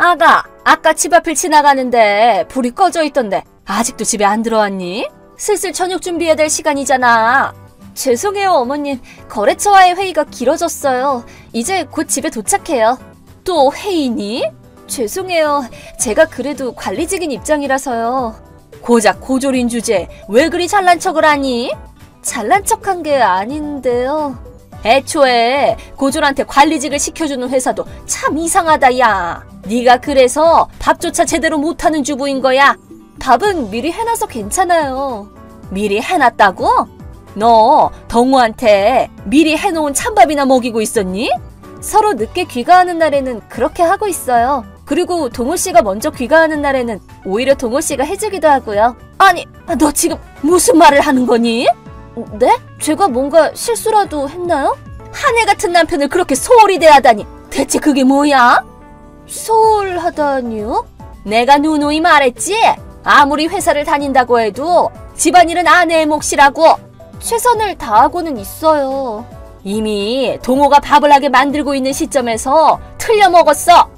아가, 아까 집 앞을 지나가는데 불이 꺼져 있던데 아직도 집에 안 들어왔니? 슬슬 저녁 준비해야 될 시간이잖아. 죄송해요, 어머님. 거래처와의 회의가 길어졌어요. 이제 곧 집에 도착해요. 또 회의니? 죄송해요. 제가 그래도 관리직인 입장이라서요. 고작 고졸인 주제에 왜 그리 잘난 척을 하니? 잘난 척한 게 아닌데요. 애초에 고졸한테 관리직을 시켜주는 회사도 참 이상하다, 야. 네가 그래서 밥조차 제대로 못하는 주부인 거야. 밥은 미리 해놔서 괜찮아요. 미리 해놨다고? 너 동호한테 미리 해놓은 찬밥이나 먹이고 있었니? 서로 늦게 귀가하는 날에는 그렇게 하고 있어요. 그리고 동호씨가 먼저 귀가하는 날에는 오히려 동호씨가 해주기도 하고요. 아니, 너 지금 무슨 말을 하는 거니? 네? 제가 뭔가 실수라도 했나요? 한 해 같은 남편을 그렇게 소홀히 대하다니 대체 그게 뭐야? 소홀하다니요? 내가 누누이 말했지? 아무리 회사를 다닌다고 해도 집안일은 아내의 몫이라고. 최선을 다하고는 있어요. 이미 동호가 밥을 하게 만들고 있는 시점에서 틀려 먹었어.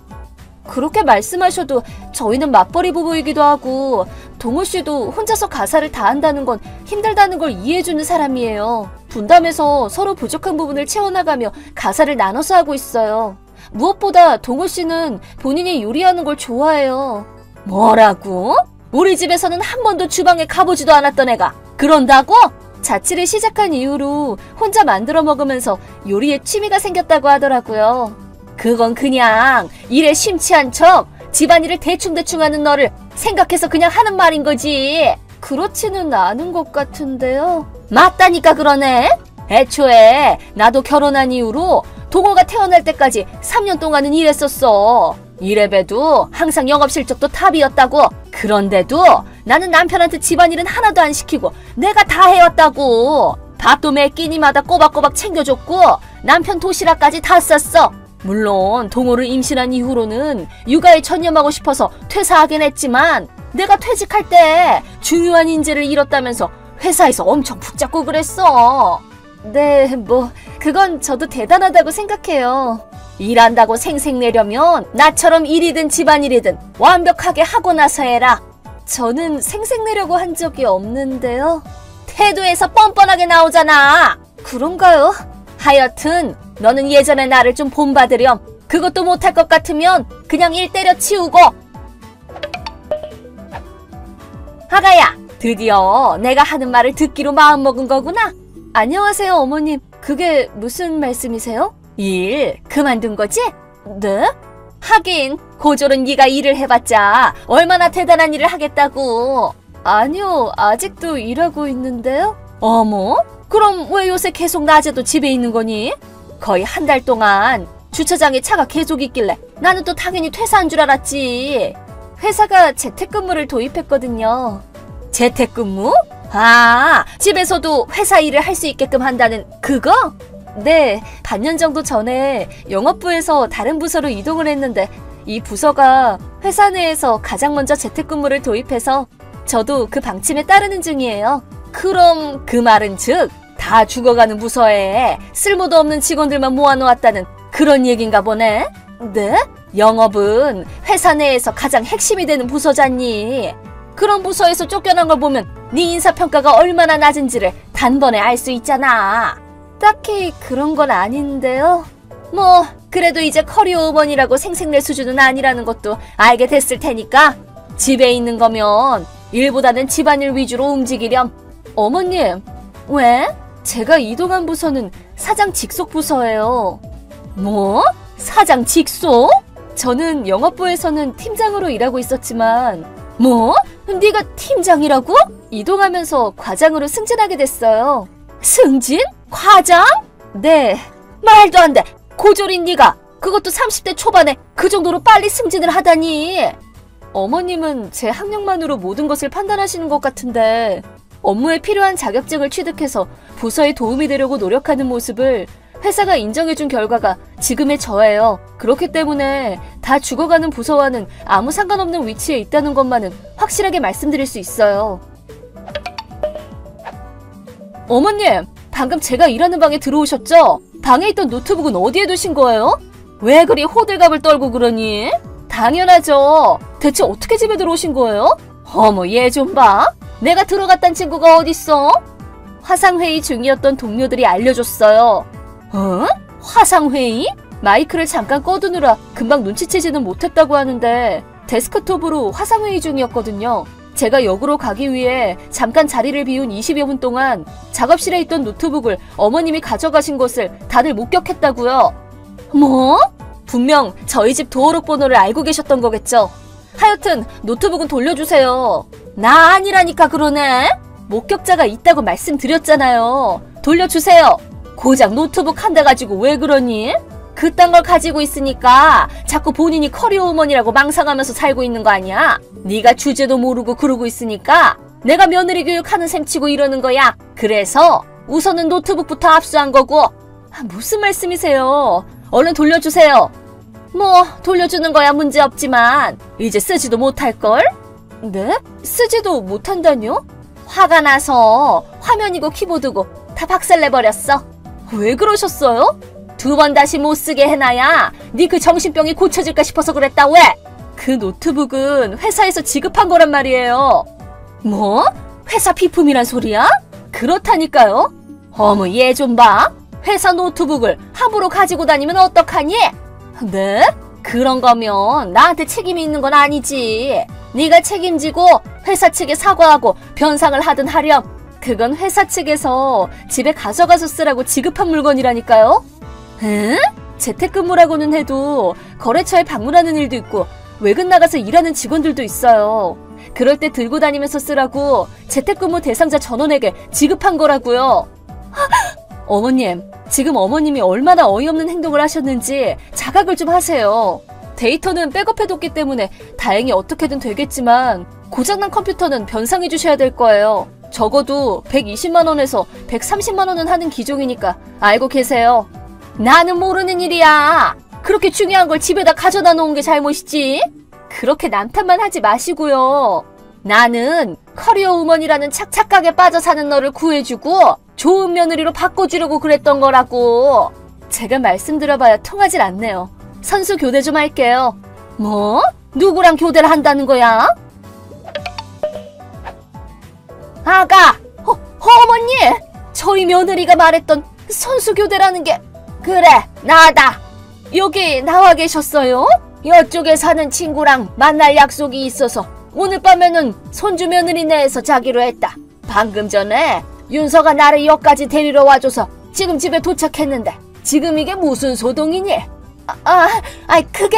그렇게 말씀하셔도 저희는 맞벌이 부부이기도 하고 동호씨도 혼자서 가사를 다 한다는 건 힘들다는 걸 이해해주는 사람이에요. 분담해서 서로 부족한 부분을 채워나가며 가사를 나눠서 하고 있어요. 무엇보다 동호씨는 본인이 요리하는 걸 좋아해요. 뭐라고? 우리 집에서는 한 번도 주방에 가보지도 않았던 애가 그런다고? 자취를 시작한 이후로 혼자 만들어 먹으면서 요리에 취미가 생겼다고 하더라고요. 그건 그냥 일에 심취한 척 집안일을 대충대충 하는 너를 생각해서 그냥 하는 말인 거지. 그렇지는 않은 것 같은데요. 맞다니까 그러네. 애초에 나도 결혼한 이후로 동호가 태어날 때까지 3년 동안은 일했었어. 이래봬도 항상 영업 실적도 탑이었다고. 그런데도 나는 남편한테 집안일은 하나도 안 시키고 내가 다 해왔다고. 밥도 매 끼니마다 꼬박꼬박 챙겨줬고 남편 도시락까지 다 쌌어. 물론 동호를 임신한 이후로는 육아에 전념하고 싶어서 퇴사하긴 했지만 내가 퇴직할 때 중요한 인재를 잃었다면서 회사에서 엄청 붙잡고 그랬어. 네, 그건 저도 대단하다고 생각해요. 일한다고 생색내려면 나처럼 일이든 집안일이든 완벽하게 하고 나서 해라. 저는 생색내려고 한 적이 없는데요. 태도에서 뻔뻔하게 나오잖아. 그런가요? 하여튼 너는 예전에 나를 좀 본받으렴. 그것도 못할 것 같으면 그냥 일 때려치우고. 아가야, 드디어 내가 하는 말을 듣기로 마음먹은 거구나. 안녕하세요, 어머님. 그게 무슨 말씀이세요? 일 그만둔 거지? 네? 하긴 고졸은 네가 일을 해봤자 얼마나 대단한 일을 하겠다고. 아니요, 아직도 일하고 있는데요. 어머? 그럼 왜 요새 계속 낮에도 집에 있는 거니? 거의 한 달 동안 주차장에 차가 계속 있길래 나는 또 당연히 퇴사한 줄 알았지. 회사가 재택근무를 도입했거든요. 재택근무? 아, 집에서도 회사 일을 할 수 있게끔 한다는 그거? 네, 반년 정도 전에 영업부에서 다른 부서로 이동을 했는데 이 부서가 회사 내에서 가장 먼저 재택근무를 도입해서 저도 그 방침에 따르는 중이에요. 그럼 그 말은 즉 다 죽어가는 부서에 쓸모도 없는 직원들만 모아놓았다는 그런 얘긴가 보네? 네? 영업은 회사 내에서 가장 핵심이 되는 부서잖니. 그런 부서에서 쫓겨난 걸 보면 네 인사평가가 얼마나 낮은지를 단번에 알 수 있잖아. 딱히 그런 건 아닌데요. 그래도 이제 커리어 우먼이라고 생색낼 수준은 아니라는 것도 알게 됐을 테니까 집에 있는 거면 일보다는 집안일 위주로 움직이렴. 어머님, 왜? 제가 이동한 부서는 사장 직속 부서예요. 뭐? 사장 직속? 저는 영업부에서는 팀장으로 일하고 있었지만 뭐? 네가 팀장이라고? 이동하면서 과장으로 승진하게 됐어요. 승진? 과장? 네. 말도 안 돼. 고졸인 네가 그것도 30대 초반에 그 정도로 빨리 승진을 하다니. 어머님은 제 학력만으로 모든 것을 판단하시는 것 같은데 업무에 필요한 자격증을 취득해서 부서에 도움이 되려고 노력하는 모습을 회사가 인정해준 결과가 지금의 저예요. 그렇기 때문에 다 죽어가는 부서와는 아무 상관없는 위치에 있다는 것만은 확실하게 말씀드릴 수 있어요. 어머님, 방금 제가 일하는 방에 들어오셨죠? 방에 있던 노트북은 어디에 두신 거예요? 왜 그리 호들갑을 떨고 그러니? 당연하죠. 대체 어떻게 집에 들어오신 거예요? 어머, 얘 좀 봐. 내가 들어갔단 친구가 어딨어? 화상회의 중이었던 동료들이 알려줬어요. 어? 화상회의? 마이크를 잠깐 꺼두느라 금방 눈치채지는 못했다고 하는데 데스크톱으로 화상회의 중이었거든요. 제가 역으로 가기 위해 잠깐 자리를 비운 20여 분 동안 작업실에 있던 노트북을 어머님이 가져가신 것을 다들 목격했다고요. 뭐? 분명 저희 집 도어록 번호를 알고 계셨던 거겠죠. 하여튼 노트북은 돌려주세요. 나 아니라니까 그러네. 목격자가 있다고 말씀드렸잖아요. 돌려주세요. 고작 노트북 한 대 가지고 왜 그러니? 그딴 걸 가지고 있으니까 자꾸 본인이 커리어우먼이라고 망상하면서 살고 있는 거 아니야? 네가 주제도 모르고 그러고 있으니까 내가 며느리 교육하는 셈 치고 이러는 거야. 그래서 우선은 노트북부터 압수한 거고. 무슨 말씀이세요? 얼른 돌려주세요. 뭐 돌려주는 거야 문제없지만 이제 쓰지도 못할걸? 네? 쓰지도 못한다뇨? 화가 나서 화면이고 키보드고 다 박살내버렸어. 왜 그러셨어요? 2번 다시 못 쓰게 해놔야 네 그 정신병이 고쳐질까 싶어서 그랬다. 왜? 그 노트북은 회사에서 지급한 거란 말이에요. 뭐? 회사 비품이란 소리야? 그렇다니까요. 어머, 얘 좀 봐. 회사 노트북을 함부로 가지고 다니면 어떡하니? 네? 그런 거면 나한테 책임이 있는 건 아니지. 네가 책임지고 회사 측에 사과하고 변상을 하든 하렴. 그건 회사 측에서 집에 가져가서 쓰라고 지급한 물건이라니까요. 응? 재택근무라고는 해도 거래처에 방문하는 일도 있고 외근 나가서 일하는 직원들도 있어요. 그럴 때 들고 다니면서 쓰라고 재택근무 대상자 전원에게 지급한 거라고요. 어머님, 지금 어머님이 얼마나 어이없는 행동을 하셨는지 자각을 좀 하세요. 데이터는 백업해뒀기 때문에 다행히 어떻게든 되겠지만 고장난 컴퓨터는 변상해 주셔야 될 거예요. 적어도 120만 원에서 130만 원은 하는 기종이니까 알고 계세요. 나는 모르는 일이야. 그렇게 중요한 걸 집에다 가져다 놓은 게 잘못이지. 그렇게 남탓만 하지 마시고요. 나는 커리어우먼이라는 착각에 빠져 사는 너를 구해주고 좋은 며느리로 바꿔주려고 그랬던 거라고. 제가 말씀드려봐야 통하질 않네요. 선수 교대 좀 할게요. 뭐? 누구랑 교대를 한다는 거야? 아가! 어머니! 저희 며느리가 말했던 선수 교대라는 게 그래, 나다. 여기 나와 계셨어요? 이쪽에 사는 친구랑 만날 약속이 있어서 오늘 밤에는 손주 며느리네에서 자기로 했다. 방금 전에 윤서가 나를 여기까지 데리러 와줘서 지금 집에 도착했는데 지금 이게 무슨 소동이니? 그게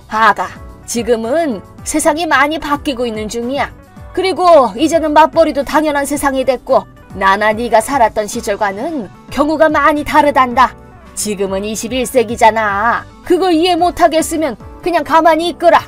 아가, 지금은 세상이 많이 바뀌고 있는 중이야. 그리고 이제는 맞벌이도 당연한 세상이 됐고 나나 네가 살았던 시절과는 경우가 많이 다르단다. 지금은 21세기잖아. 그걸 이해 못하겠으면 그냥 가만히 있거라.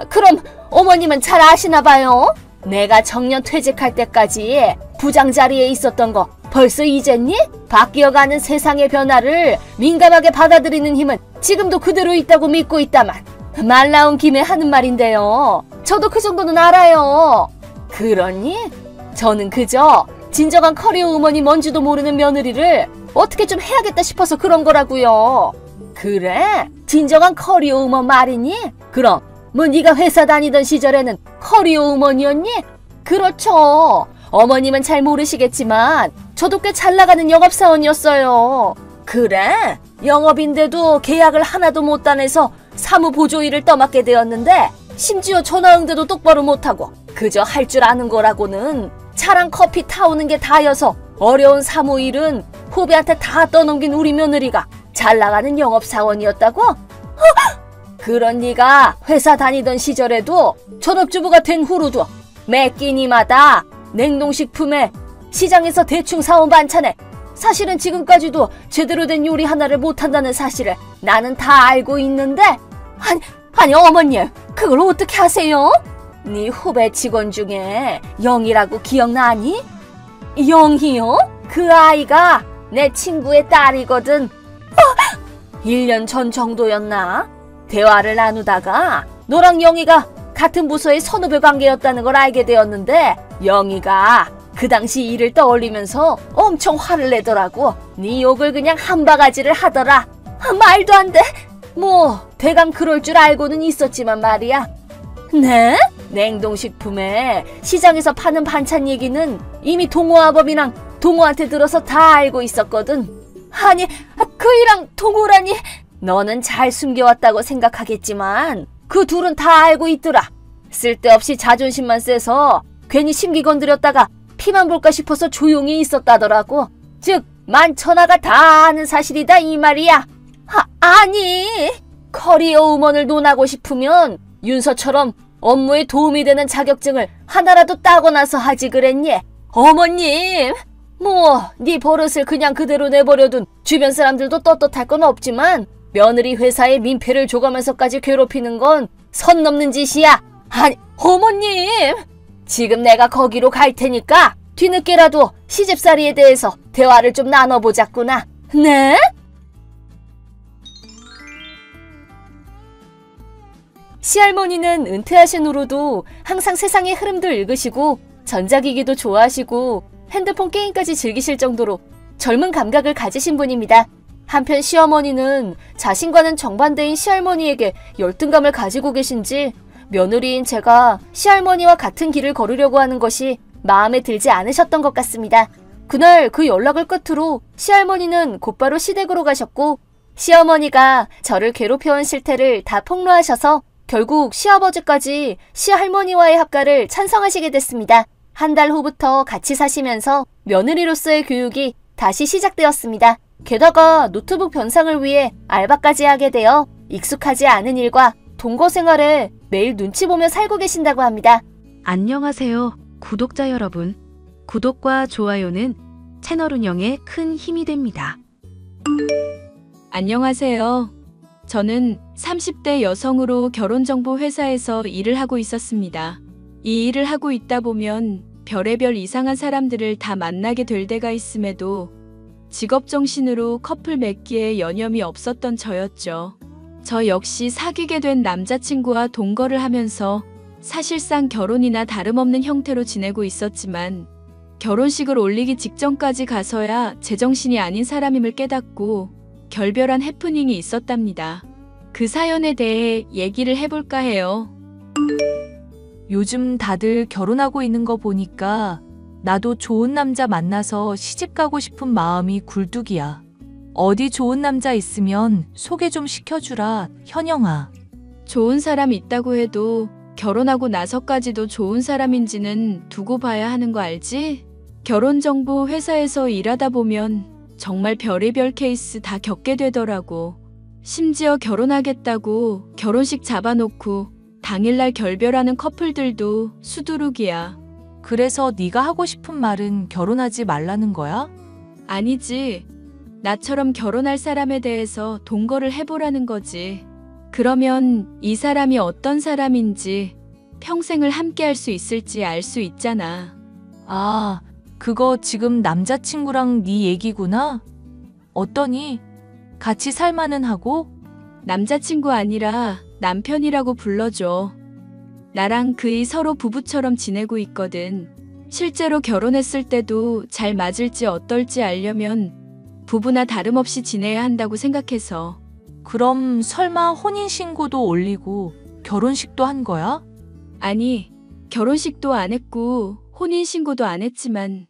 그럼 어머님은 잘 아시나 봐요. 내가 정년 퇴직할 때까지 부장 자리에 있었던 거 벌써 잊었니? 바뀌어가는 세상의 변화를 민감하게 받아들이는 힘은 지금도 그대로 있다고 믿고 있다만. 말 나온 김에 하는 말인데요. 저도 그 정도는 알아요. 그러니? 저는 그저 진정한 커리어우먼이 뭔지도 모르는 며느리를 어떻게 좀 해야겠다 싶어서 그런 거라고요. 그래? 진정한 커리어우먼 말이니? 그럼 뭐 네가 회사 다니던 시절에는 커리어우먼이었니? 그렇죠. 어머님은 잘 모르시겠지만 저도 꽤 잘나가는 영업사원이었어요. 그래? 영업인데도 계약을 하나도 못 따내서 사무보조 일을 떠맡게 되었는데 심지어 전화응대도 똑바로 못하고 그저 할 줄 아는 거라고는 차랑 커피 타오는 게 다여서 어려운 사무일은 후배한테 다 떠넘긴 우리 며느리가 잘 나가는 영업사원이었다고? 그런 네가 회사 다니던 시절에도 전업주부가 된 후로도 매 끼니마다 냉동식품에 시장에서 대충 사온 반찬에 사실은 지금까지도 제대로 된 요리 하나를 못한다는 사실을 나는 다 알고 있는데 아니 어머님, 그걸 어떻게 하세요? 네 후배 직원 중에 영이라고 기억나니? 영이요? 그 아이가 내 친구의 딸이거든. 1년 전 정도였나? 대화를 나누다가 너랑 영희가 같은 부서의 선후배 관계였다는 걸 알게 되었는데 영희가 그 당시 일을 떠올리면서 엄청 화를 내더라고. 네 욕을 그냥 한 바가지를 하더라. 말도 안 돼. 뭐 대강 그럴 줄 알고는 있었지만 말이야. 네? 냉동식품에 시장에서 파는 반찬 얘기는 이미 동호아범이랑 동호한테 들어서 다 알고 있었거든. 아니, 그이랑 동호라니. 너는 잘 숨겨왔다고 생각하겠지만 그 둘은 다 알고 있더라. 쓸데없이 자존심만 세서 괜히 심기 건드렸다가 피만 볼까 싶어서 조용히 있었다더라고. 즉 만천하가 다 아는 사실이다 이 말이야. 아니, 커리어 우먼을 논하고 싶으면 윤서처럼 업무에 도움이 되는 자격증을 하나라도 따고 나서 하지 그랬니? 어머님, 뭐 네 버릇을 그냥 그대로 내버려둔 주변 사람들도 떳떳할 건 없지만 며느리 회사에 민폐를 줘가면서까지 괴롭히는 건 선 넘는 짓이야. 아니, 어머님, 지금 내가 거기로 갈 테니까 뒤늦게라도 시집살이에 대해서 대화를 좀 나눠보자꾸나. 네? 시할머니는 은퇴하신 후로도 항상 세상의 흐름도 읽으시고 전자기기도 좋아하시고 핸드폰 게임까지 즐기실 정도로 젊은 감각을 가지신 분입니다. 한편 시어머니는 자신과는 정반대인 시할머니에게 열등감을 가지고 계신지 며느리인 제가 시할머니와 같은 길을 걸으려고 하는 것이 마음에 들지 않으셨던 것 같습니다. 그날 그 연락을 끝으로 시할머니는 곧바로 시댁으로 가셨고 시어머니가 저를 괴롭혀온 실태를 다 폭로하셔서 결국 시아버지까지 시할머니와의 합가를 찬성하시게 됐습니다. 한 달 후부터 같이 사시면서 며느리로서의 교육이 다시 시작되었습니다. 게다가 노트북 변상을 위해 알바까지 하게 되어 익숙하지 않은 일과 동거 생활에 매일 눈치 보며 살고 계신다고 합니다. 안녕하세요, 구독자 여러분. 구독과 좋아요는 채널 운영에 큰 힘이 됩니다. 안녕하세요. 저는 30대 여성으로 결혼정보 회사에서 일을 하고 있었습니다. 이 일을 하고 있다 보면 별의별 이상한 사람들을 다 만나게 될 때가 있음에도 직업정신으로 커플 맺기에 여념이 없었던 저였죠. 저 역시 사귀게 된 남자친구와 동거를 하면서 사실상 결혼이나 다름없는 형태로 지내고 있었지만 결혼식을 올리기 직전까지 가서야 제정신이 아닌 사람임을 깨닫고 결별한 해프닝이 있었답니다. 그 사연에 대해 얘기를 해볼까 해요. 요즘 다들 결혼하고 있는 거 보니까 나도 좋은 남자 만나서 시집 가고 싶은 마음이 굴뚝이야. 어디 좋은 남자 있으면 소개 좀 시켜주라, 현영아. 좋은 사람 있다고 해도 결혼하고 나서까지도 좋은 사람인지는 두고 봐야 하는 거 알지? 결혼정보 회사에서 일하다 보면 정말 별의별 케이스 다 겪게 되더라고. 심지어 결혼하겠다고 결혼식 잡아놓고 당일날 결별하는 커플들도 수두룩이야. 그래서 네가 하고 싶은 말은 결혼하지 말라는 거야? 아니지. 나처럼 결혼할 사람에 대해서 동거를 해보라는 거지. 그러면 이 사람이 어떤 사람인지 평생을 함께 할 수 있을지 알 수 있잖아. 아, 그거 지금 남자친구랑 네 얘기구나? 어떠니? 같이 살만은 하고? 남자친구 아니라 남편이라고 불러줘. 나랑 그이 서로 부부처럼 지내고 있거든. 실제로 결혼했을 때도 잘 맞을지 어떨지 알려면 부부나 다름없이 지내야 한다고 생각해서. 그럼 설마 혼인신고도 올리고 결혼식도 한 거야? 아니, 결혼식도 안 했고 혼인신고도 안 했지만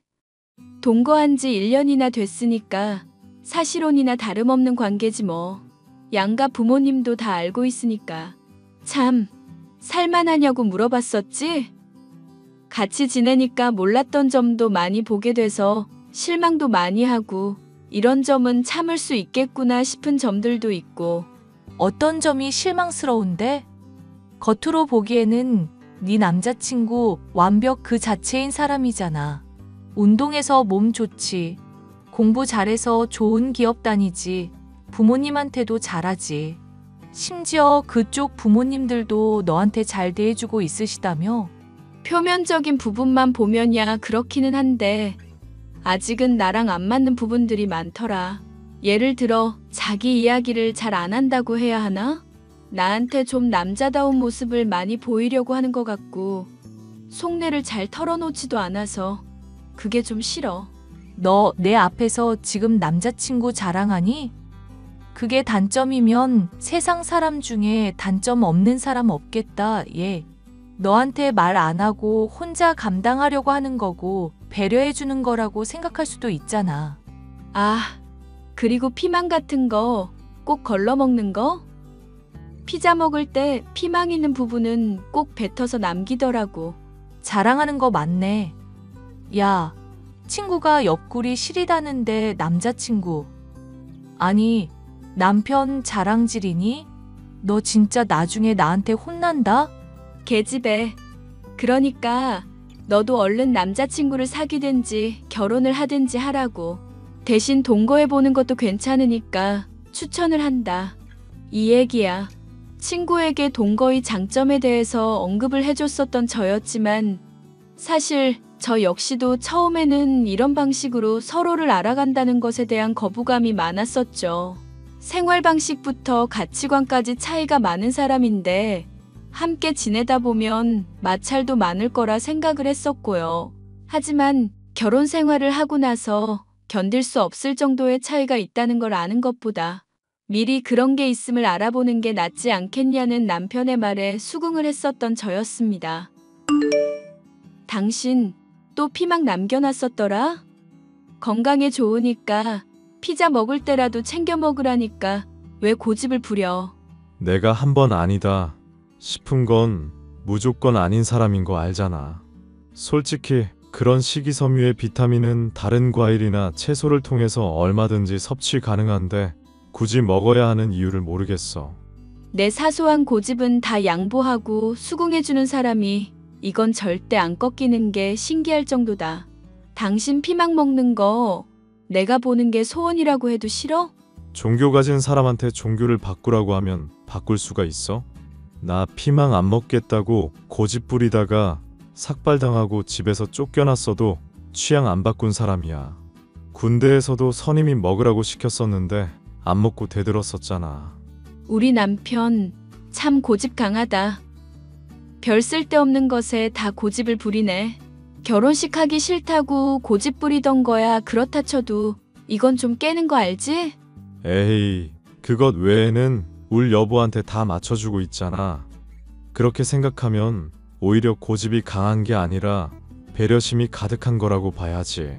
동거한 지 1년이나 됐으니까 사실혼이나 다름없는 관계지 뭐. 양가 부모님도 다 알고 있으니까. 참, 살만하냐고 물어봤었지? 같이 지내니까 몰랐던 점도 많이 보게 돼서 실망도 많이 하고 이런 점은 참을 수 있겠구나 싶은 점들도 있고. 어떤 점이 실망스러운데? 겉으로 보기에는 네 남자친구 완벽 그 자체인 사람이잖아. 운동해서 몸 좋지. 공부 잘해서 좋은 기업 다니지. 부모님한테도 잘하지. 심지어 그쪽 부모님들도 너한테 잘 대해주고 있으시다며? 표면적인 부분만 보면야 그렇기는 한데 아직은 나랑 안 맞는 부분들이 많더라. 예를 들어 자기 이야기를 잘 안 한다고 해야 하나? 나한테 좀 남자다운 모습을 많이 보이려고 하는 것 같고 속내를 잘 털어놓지도 않아서 그게 좀 싫어. 너 내 앞에서 지금 남자친구 자랑하니? 그게 단점이면 세상 사람 중에 단점 없는 사람 없겠다, 얘. 너한테 말 안 하고 혼자 감당하려고 하는 거고 배려해주는 거라고 생각할 수도 있잖아. 아, 그리고 피망 같은 거 꼭 걸러 먹는 거? 피자 먹을 때 피망 있는 부분은 꼭 뱉어서 남기더라고. 자랑하는 거 맞네. 야, 친구가 옆구리 시리다는데 남자친구. 아니, 남편 자랑질이니? 너 진짜 나중에 나한테 혼난다? 계집애. 그러니까 너도 얼른 남자친구를 사귀든지 결혼을 하든지 하라고. 대신 동거해보는 것도 괜찮으니까 추천을 한다. 이 얘기야. 친구에게 동거의 장점에 대해서 언급을 해줬었던 저였지만 사실 저 역시도 처음에는 이런 방식으로 서로를 알아간다는 것에 대한 거부감이 많았었죠. 생활 방식부터 가치관까지 차이가 많은 사람인데 함께 지내다 보면 마찰도 많을 거라 생각을 했었고요. 하지만 결혼 생활을 하고 나서 견딜 수 없을 정도의 차이가 있다는 걸 아는 것보다 미리 그런 게 있음을 알아보는 게 낫지 않겠냐는 남편의 말에 수긍을 했었던 저였습니다. 당신 또 피망 남겨놨었더라? 건강에 좋으니까 피자 먹을 때라도 챙겨 먹으라니까 왜 고집을 부려? 내가 한 번 아니다 싶은 건 무조건 아닌 사람인 거 알잖아. 솔직히 그런 식이섬유의 비타민은 다른 과일이나 채소를 통해서 얼마든지 섭취 가능한데 굳이 먹어야 하는 이유를 모르겠어. 내 사소한 고집은 다 양보하고 수긍해주는 사람이 이건 절대 안 꺾이는 게 신기할 정도다. 당신 피망 먹는 거 내가 보는 게 소원이라고 해도 싫어? 종교 가진 사람한테 종교를 바꾸라고 하면 바꿀 수가 있어? 나 피망 안 먹겠다고 고집 부리다가 삭발당하고 집에서 쫓겨났어도 취향 안 바꾼 사람이야. 군대에서도 선임이 먹으라고 시켰었는데 안 먹고 대들었었잖아. 우리 남편 참 고집 강하다. 별 쓸데없는 것에 다 고집을 부리네. 결혼식 하기 싫다고 고집 부리던 거야. 그렇다 쳐도 이건 좀 깨는 거 알지? 에이, 그것 외에는 울 여보한테 다 맞춰주고 있잖아. 그렇게 생각하면 오히려 고집이 강한 게 아니라 배려심이 가득한 거라고 봐야지.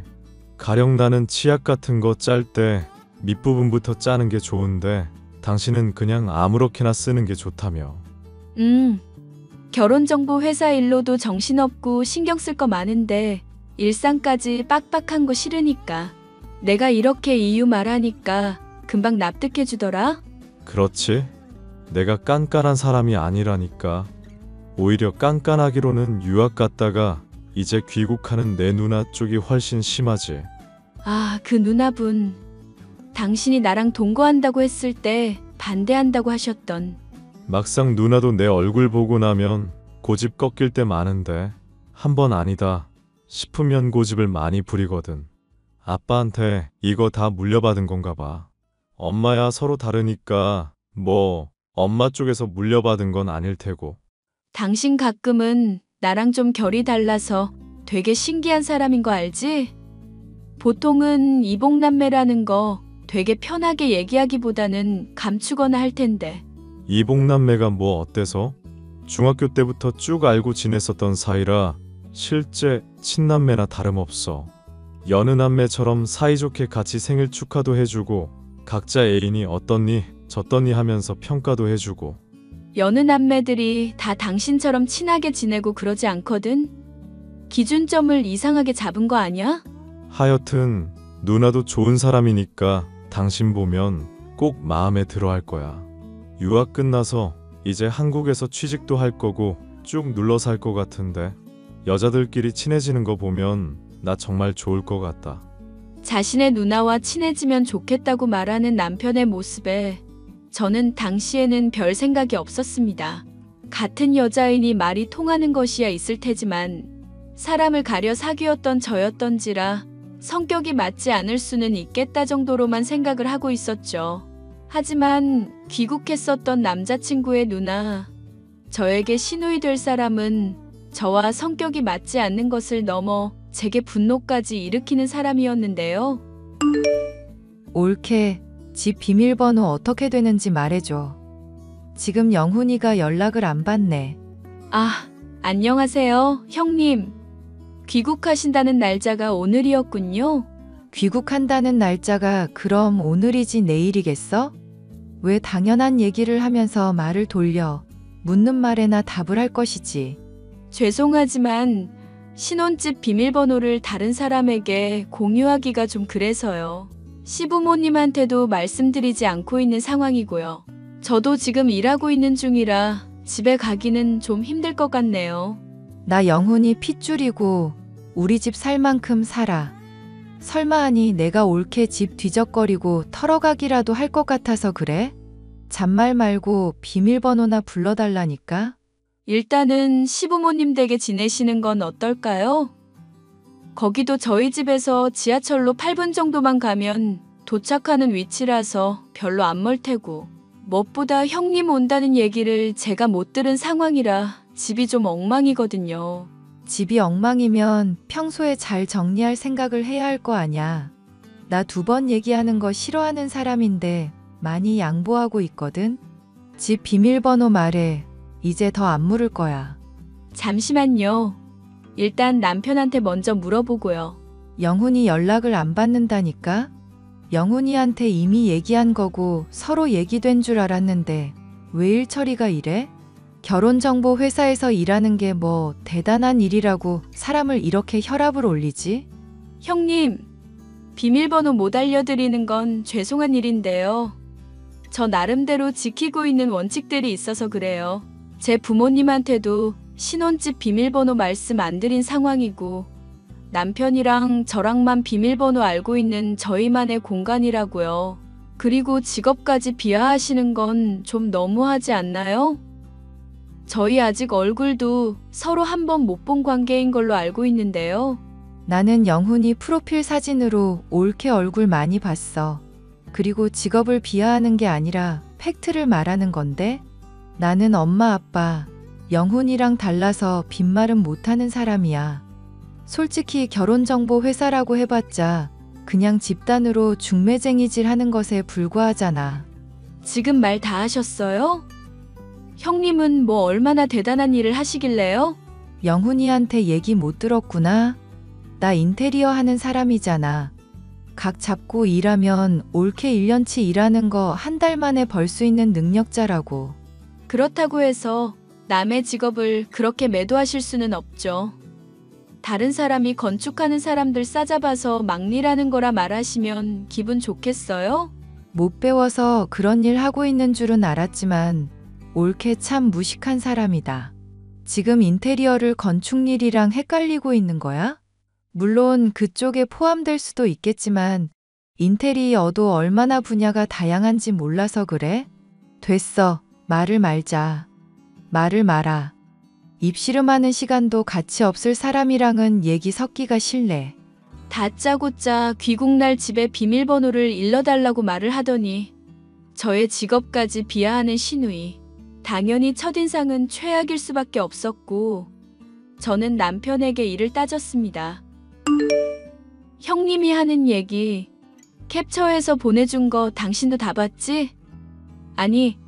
가령 나는 치약 같은 거 짤 때 밑부분부터 짜는 게 좋은데 당신은 그냥 아무렇게나 쓰는 게 좋다며. 결혼정보 회사 일로도 정신없고 신경 쓸 거 많은데 일상까지 빡빡한 거 싫으니까. 내가 이렇게 이유 말하니까 금방 납득해 주더라. 그렇지? 내가 깐깐한 사람이 아니라니까. 오히려 깐깐하기로는 유학 갔다가 이제 귀국하는 내 누나 쪽이 훨씬 심하지. 아, 그 누나분. 당신이 나랑 동거한다고 했을 때 반대한다고 하셨던. 막상 누나도 내 얼굴 보고 나면 고집 꺾일 때 많은데 한 번 아니다 싶으면 고집을 많이 부리거든. 아빠한테 이거 다 물려받은 건가 봐. 엄마야 서로 다르니까 뭐 엄마 쪽에서 물려받은 건 아닐 테고. 당신 가끔은 나랑 좀 결이 달라서 되게 신기한 사람인 거 알지? 보통은 이복남매라는 거 되게 편하게 얘기하기보다는 감추거나 할 텐데. 이복남매가 뭐 어때서? 중학교 때부터 쭉 알고 지냈었던 사이라 실제 친남매나 다름없어. 여느 남매처럼 사이좋게 같이 생일 축하도 해주고 각자 애인이 어떻니 저떻니 하면서 평가도 해주고. 여느 남매들이 다 당신처럼 친하게 지내고 그러지 않거든? 기준점을 이상하게 잡은 거 아니야? 하여튼 누나도 좋은 사람이니까 당신 보면 꼭 마음에 들어 할 거야. 유학 끝나서 이제 한국에서 취직도 할 거고 쭉 눌러 살 거 같은데 여자들끼리 친해지는 거 보면 나 정말 좋을 것 같다. 자신의 누나와 친해지면 좋겠다고 말하는 남편의 모습에 저는 당시에는 별 생각이 없었습니다. 같은 여자이니 말이 통하는 것이야 있을 테지만 사람을 가려 사귀었던 저였던지라 성격이 맞지 않을 수는 있겠다 정도로만 생각을 하고 있었죠. 하지만 귀국했었던 남자친구의 누나, 저에게 시누이 될 사람은 저와 성격이 맞지 않는 것을 넘어 제게 분노까지 일으키는 사람이었는데요. 옳게 집 비밀번호 어떻게 되는지 말해줘. 지금 영훈이가 연락을 안 받네. 아, 안녕하세요, 형님. 귀국하신다는 날짜가 오늘이었군요. 귀국한다는 날짜가 그럼 오늘이지 내일이겠어? 왜 당연한 얘기를 하면서 말을 돌려? 묻는 말에나 답을 할 것이지. 죄송하지만 신혼집 비밀번호를 다른 사람에게 공유하기가 좀 그래서요. 시부모님한테도 말씀드리지 않고 있는 상황이고요. 저도 지금 일하고 있는 중이라 집에 가기는 좀 힘들 것 같네요. 나 영훈이 핏줄이고 우리 집 살 만큼 살아. 설마 하니 내가 옳게 집 뒤적거리고 털어가기라도 할 것 같아서 그래? 잔말 말고 비밀번호나 불러달라니까? 일단은 시부모님 댁에 지내시는 건 어떨까요? 거기도 저희 집에서 지하철로 8분 정도만 가면 도착하는 위치라서 별로 안 멀 테고, 무엇보다 형님 온다는 얘기를 제가 못 들은 상황이라 집이 좀 엉망이거든요. 집이 엉망이면 평소에 잘 정리할 생각을 해야 할 거 아냐. 나 2번 얘기하는 거 싫어하는 사람인데 많이 양보하고 있거든. 집 비밀번호 말해. 이제 더 안 물을 거야. 잠시만요. 일단 남편한테 먼저 물어보고요. 영훈이 연락을 안 받는다니까? 영훈이한테 이미 얘기한 거고 서로 얘기된 줄 알았는데 왜 일 처리가 이래? 결혼정보 회사에서 일하는 게 뭐 대단한 일이라고 사람을 이렇게 혈압을 올리지? 형님, 비밀번호 못 알려드리는 건 죄송한 일인데요. 저 나름대로 지키고 있는 원칙들이 있어서 그래요. 제 부모님한테도 신혼집 비밀번호 말씀 안 드린 상황이고, 남편이랑 저랑만 비밀번호 알고 있는 저희만의 공간이라고요. 그리고 직업까지 비하하시는 건 좀 너무하지 않나요? 저희 아직 얼굴도 서로 한 번 못 본 관계인 걸로 알고 있는데요. 나는 영훈이 프로필 사진으로 옳게 얼굴 많이 봤어. 그리고 직업을 비하하는 게 아니라 팩트를 말하는 건데? 나는 엄마 아빠, 영훈이랑 달라서 빈말은 못하는 사람이야. 솔직히 결혼정보 회사라고 해봤자 그냥 집단으로 중매쟁이질 하는 것에 불과하잖아. 지금 말 다 하셨어요? 형님은 뭐 얼마나 대단한 일을 하시길래요? 영훈이한테 얘기 못 들었구나. 나 인테리어 하는 사람이잖아. 각 잡고 일하면 옳게 1년치 일하는 거 한 달 만에 벌 수 있는 능력자라고. 그렇다고 해서 남의 직업을 그렇게 매도하실 수는 없죠. 다른 사람이 건축하는 사람들 싸잡아서 막일하는 거라 말하시면 기분 좋겠어요? 못 배워서 그런 일 하고 있는 줄은 알았지만 옳게 참 무식한 사람이다. 지금 인테리어를 건축 일이랑 헷갈리고 있는 거야? 물론 그쪽에 포함될 수도 있겠지만 인테리어도 얼마나 분야가 다양한지 몰라서 그래? 됐어. 말을 말자. 말을 마라. 입씨름하는 시간도 같이 없을 사람이랑은 얘기 섞기가 싫네. 다짜고짜 귀국날 집에 비밀번호를 일러달라고 말을 하더니 저의 직업까지 비하하는 시누이. 당연히 첫인상은 최악일 수밖에 없었고, 저는 남편에게 이를 따졌습니다. 형님이 하는 얘기 캡처해서 보내준 거 당신도 다 봤지? 아니,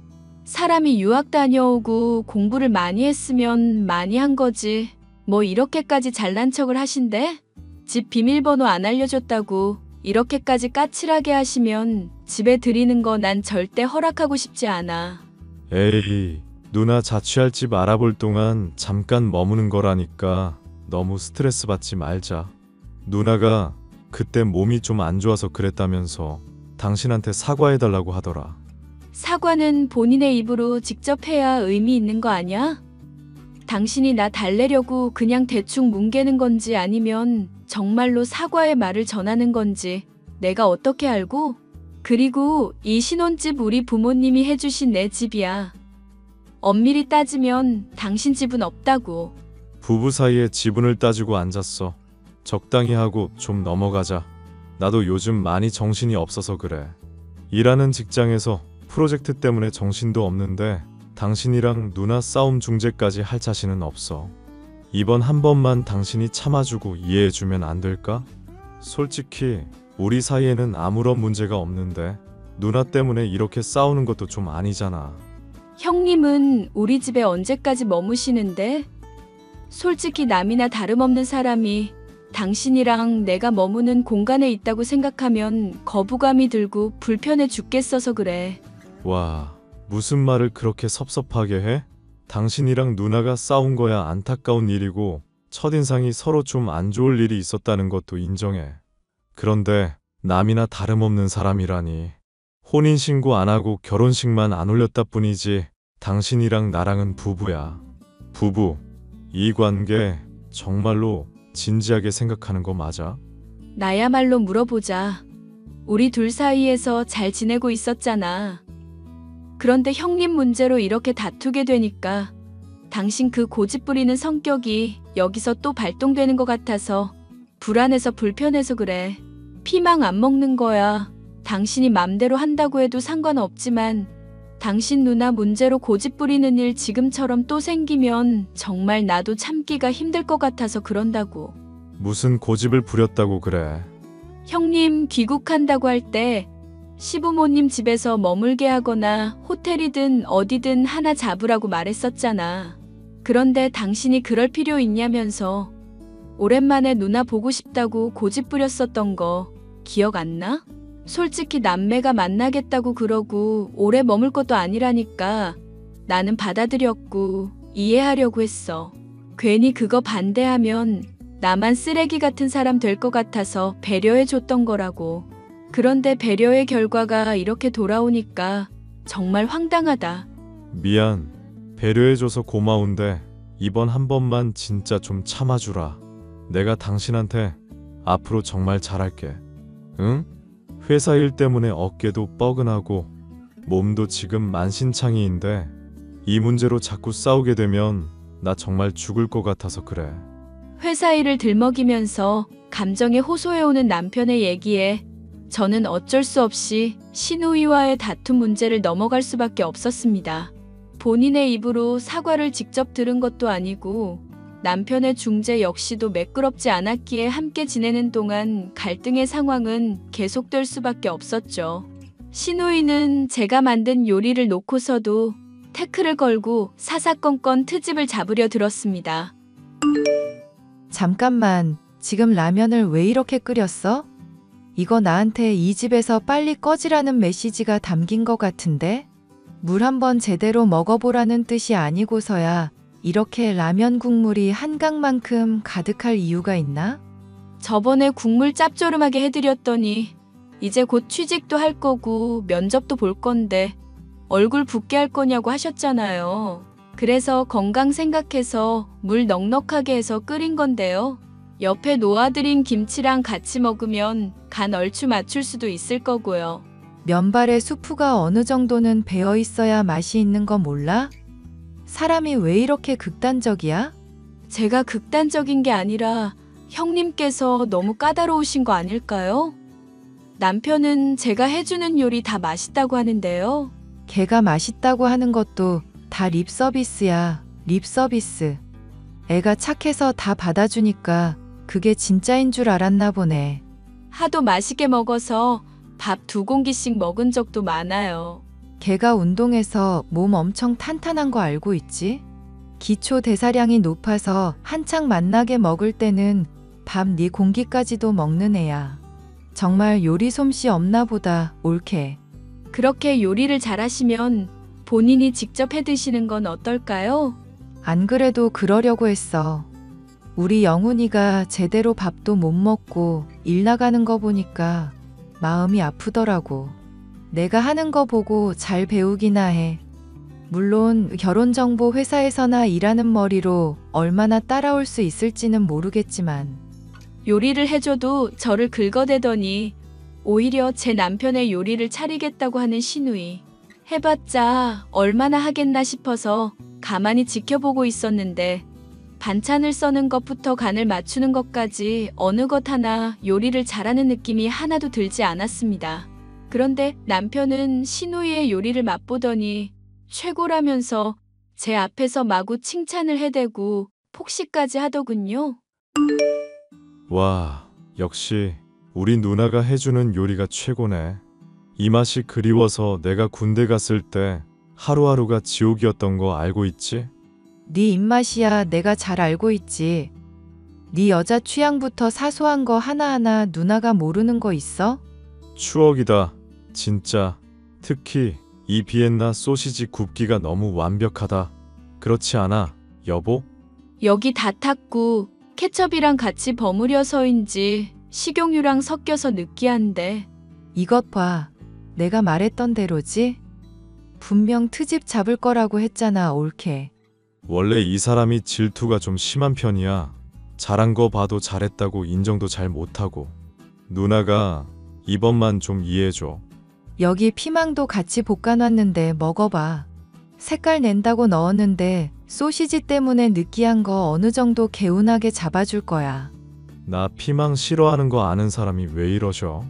사람이 유학 다녀오고 공부를 많이 했으면 많이 한 거지. 뭐 이렇게까지 잘난 척을 하신대? 집 비밀번호 안 알려줬다고 이렇게까지 까칠하게 하시면 집에 들이는 거 난 절대 허락하고 싶지 않아. 에이, 누나 자취할 집 알아볼 동안 잠깐 머무는 거라니까 너무 스트레스 받지 말자. 누나가 그때 몸이 좀 안 좋아서 그랬다면서 당신한테 사과해달라고 하더라. 사과는 본인의 입으로 직접 해야 의미 있는 거 아니야? 당신이 나 달래려고 그냥 대충 뭉개는 건지 아니면 정말로 사과의 말을 전하는 건지 내가 어떻게 알고? 그리고 이 신혼집 우리 부모님이 해주신 내 집이야. 엄밀히 따지면 당신 집은 없다고. 부부 사이에 지분을 따지고 앉았어. 적당히 하고 좀 넘어가자. 나도 요즘 많이 정신이 없어서 그래. 일하는 직장에서 프로젝트 때문에 정신도 없는데 당신이랑 누나 싸움 중재까지 할 자신은 없어. 이번 한 번만 당신이 참아주고 이해해주면 안 될까? 솔직히 우리 사이에는 아무런 문제가 없는데 누나 때문에 이렇게 싸우는 것도 좀 아니잖아. 형님은 우리 집에 언제까지 머무시는데? 솔직히 남이나 다름없는 사람이 당신이랑 내가 머무는 공간에 있다고 생각하면 거부감이 들고 불편해 죽겠어서 그래. 와, 무슨 말을 그렇게 섭섭하게 해? 당신이랑 누나가 싸운 거야 안타까운 일이고 첫인상이 서로 좀 안 좋을 일이 있었다는 것도 인정해. 그런데 남이나 다름없는 사람이라니. 혼인신고 안 하고 결혼식만 안 올렸다 뿐이지 당신이랑 나랑은 부부야. 부부. 이 관계 정말로 진지하게 생각하는 거 맞아? 나야말로 물어보자. 우리 둘 사이에서 잘 지내고 있었잖아. 그런데 형님 문제로 이렇게 다투게 되니까 당신 그 고집 부리는 성격이 여기서 또 발동되는 것 같아서 불안해서 불편해서 그래. 피망 안 먹는 거야. 당신이 맘대로 한다고 해도 상관없지만 당신 누나 문제로 고집 부리는 일 지금처럼 또 생기면 정말 나도 참기가 힘들 것 같아서 그런다고. 무슨 고집을 부렸다고 그래? 형님 귀국한다고 할 때 시부모님 집에서 머물게 하거나 호텔이든 어디든 하나 잡으라고 말했었잖아. 그런데 당신이 그럴 필요 있냐면서 오랜만에 누나 보고 싶다고 고집 부렸었던 거 기억 안 나? 솔직히 남매가 만나겠다고 그러고 오래 머물 것도 아니라니까 나는 받아들였고 이해하려고 했어. 괜히 그거 반대하면 나만 쓰레기 같은 사람 될 것 같아서 배려해줬던 거라고. 그런데 배려의 결과가 이렇게 돌아오니까 정말 황당하다. 미안. 배려해줘서 고마운데 이번 한 번만 진짜 좀 참아주라. 내가 당신한테 앞으로 정말 잘할게. 응? 회사 일 때문에 어깨도 뻐근하고 몸도 지금 만신창이인데 이 문제로 자꾸 싸우게 되면 나 정말 죽을 것 같아서 그래. 회사 일을 들먹이면서 감정에 호소해오는 남편의 얘기에 저는 어쩔 수 없이 시누이와의 다툼 문제를 넘어갈 수밖에 없었습니다. 본인의 입으로 사과를 직접 들은 것도 아니고 남편의 중재 역시도 매끄럽지 않았기에 함께 지내는 동안 갈등의 상황은 계속될 수밖에 없었죠. 시누이는 제가 만든 요리를 놓고서도 태클을 걸고 사사건건 트집을 잡으려 들었습니다. 잠깐만, 지금 라면을 왜 이렇게 끓였어? 이거 나한테 이 집에서 빨리 꺼지라는 메시지가 담긴 것 같은데? 물 한번 제대로 먹어보라는 뜻이 아니고서야 이렇게 라면 국물이 한강만큼 가득할 이유가 있나? 저번에 국물 짭조름하게 해드렸더니 이제 곧 취직도 할 거고 면접도 볼 건데 얼굴 붓게 할 거냐고 하셨잖아요. 그래서 건강 생각해서 물 넉넉하게 해서 끓인 건데요. 옆에 놓아드린 김치랑 같이 먹으면 간 얼추 맞출 수도 있을 거고요. 면발에 수프가 어느 정도는 배어 있어야 맛이 있는 거 몰라? 사람이 왜 이렇게 극단적이야? 제가 극단적인 게 아니라 형님께서 너무 까다로우신 거 아닐까요? 남편은 제가 해주는 요리 다 맛있다고 하는데요. 걔가 맛있다고 하는 것도 다 립서비스야, 립서비스. 애가 착해서 다 받아주니까 그게 진짜인 줄 알았나 보네. 하도 맛있게 먹어서 밥 2공기씩 먹은 적도 많아요. 걔가 운동해서 몸 엄청 탄탄한 거 알고 있지? 기초 대사량이 높아서 한창 맛나게 먹을 때는 밥 4공기까지도 먹는 애야. 정말 요리 솜씨 없나 보다, 옳게. 그렇게 요리를 잘하시면 본인이 직접 해 드시는 건 어떨까요? 안 그래도 그러려고 했어. 우리 영훈이가 제대로 밥도 못 먹고 일 나가는 거 보니까 마음이 아프더라고. 내가 하는 거 보고 잘 배우기나 해. 물론 결혼정보 회사에서나 일하는 머리로 얼마나 따라올 수 있을지는 모르겠지만 요리를 해줘도 저를 긁어대더니 오히려 제 남편의 요리를 차리겠다고 하는 시누이. 해봤자 얼마나 하겠나 싶어서 가만히 지켜보고 있었는데 반찬을 써는 것부터 간을 맞추는 것까지 어느 것 하나 요리를 잘하는 느낌이 하나도 들지 않았습니다. 그런데 남편은 시누이의 요리를 맛보더니 최고라면서 제 앞에서 마구 칭찬을 해대고 폭식까지 하더군요. 와, 역시 우리 누나가 해주는 요리가 최고네. 이 맛이 그리워서 내가 군대 갔을 때 하루하루가 지옥이었던 거 알고 있지? 네 입맛이야 내가 잘 알고 있지. 네 여자 취향부터 사소한 거 하나하나 누나가 모르는 거 있어? 추억이다. 진짜. 특히 이 비엔나 소시지 굽기가 너무 완벽하다. 그렇지 않아, 여보? 여기 다 탔고 케첩이랑 같이 버무려서인지 식용유랑 섞여서 느끼한데. 이것 봐. 내가 말했던 대로지? 분명 트집 잡을 거라고 했잖아, 올케. 원래 이 사람이 질투가 좀 심한 편이야. 잘한 거 봐도 잘했다고 인정도 잘 못하고. 누나가 이번만 좀 이해해줘. 여기 피망도 같이 볶아놨는데 먹어봐. 색깔 낸다고 넣었는데 소시지 때문에 느끼한 거 어느 정도 개운하게 잡아줄 거야. 나 피망 싫어하는 거 아는 사람이 왜 이러셔?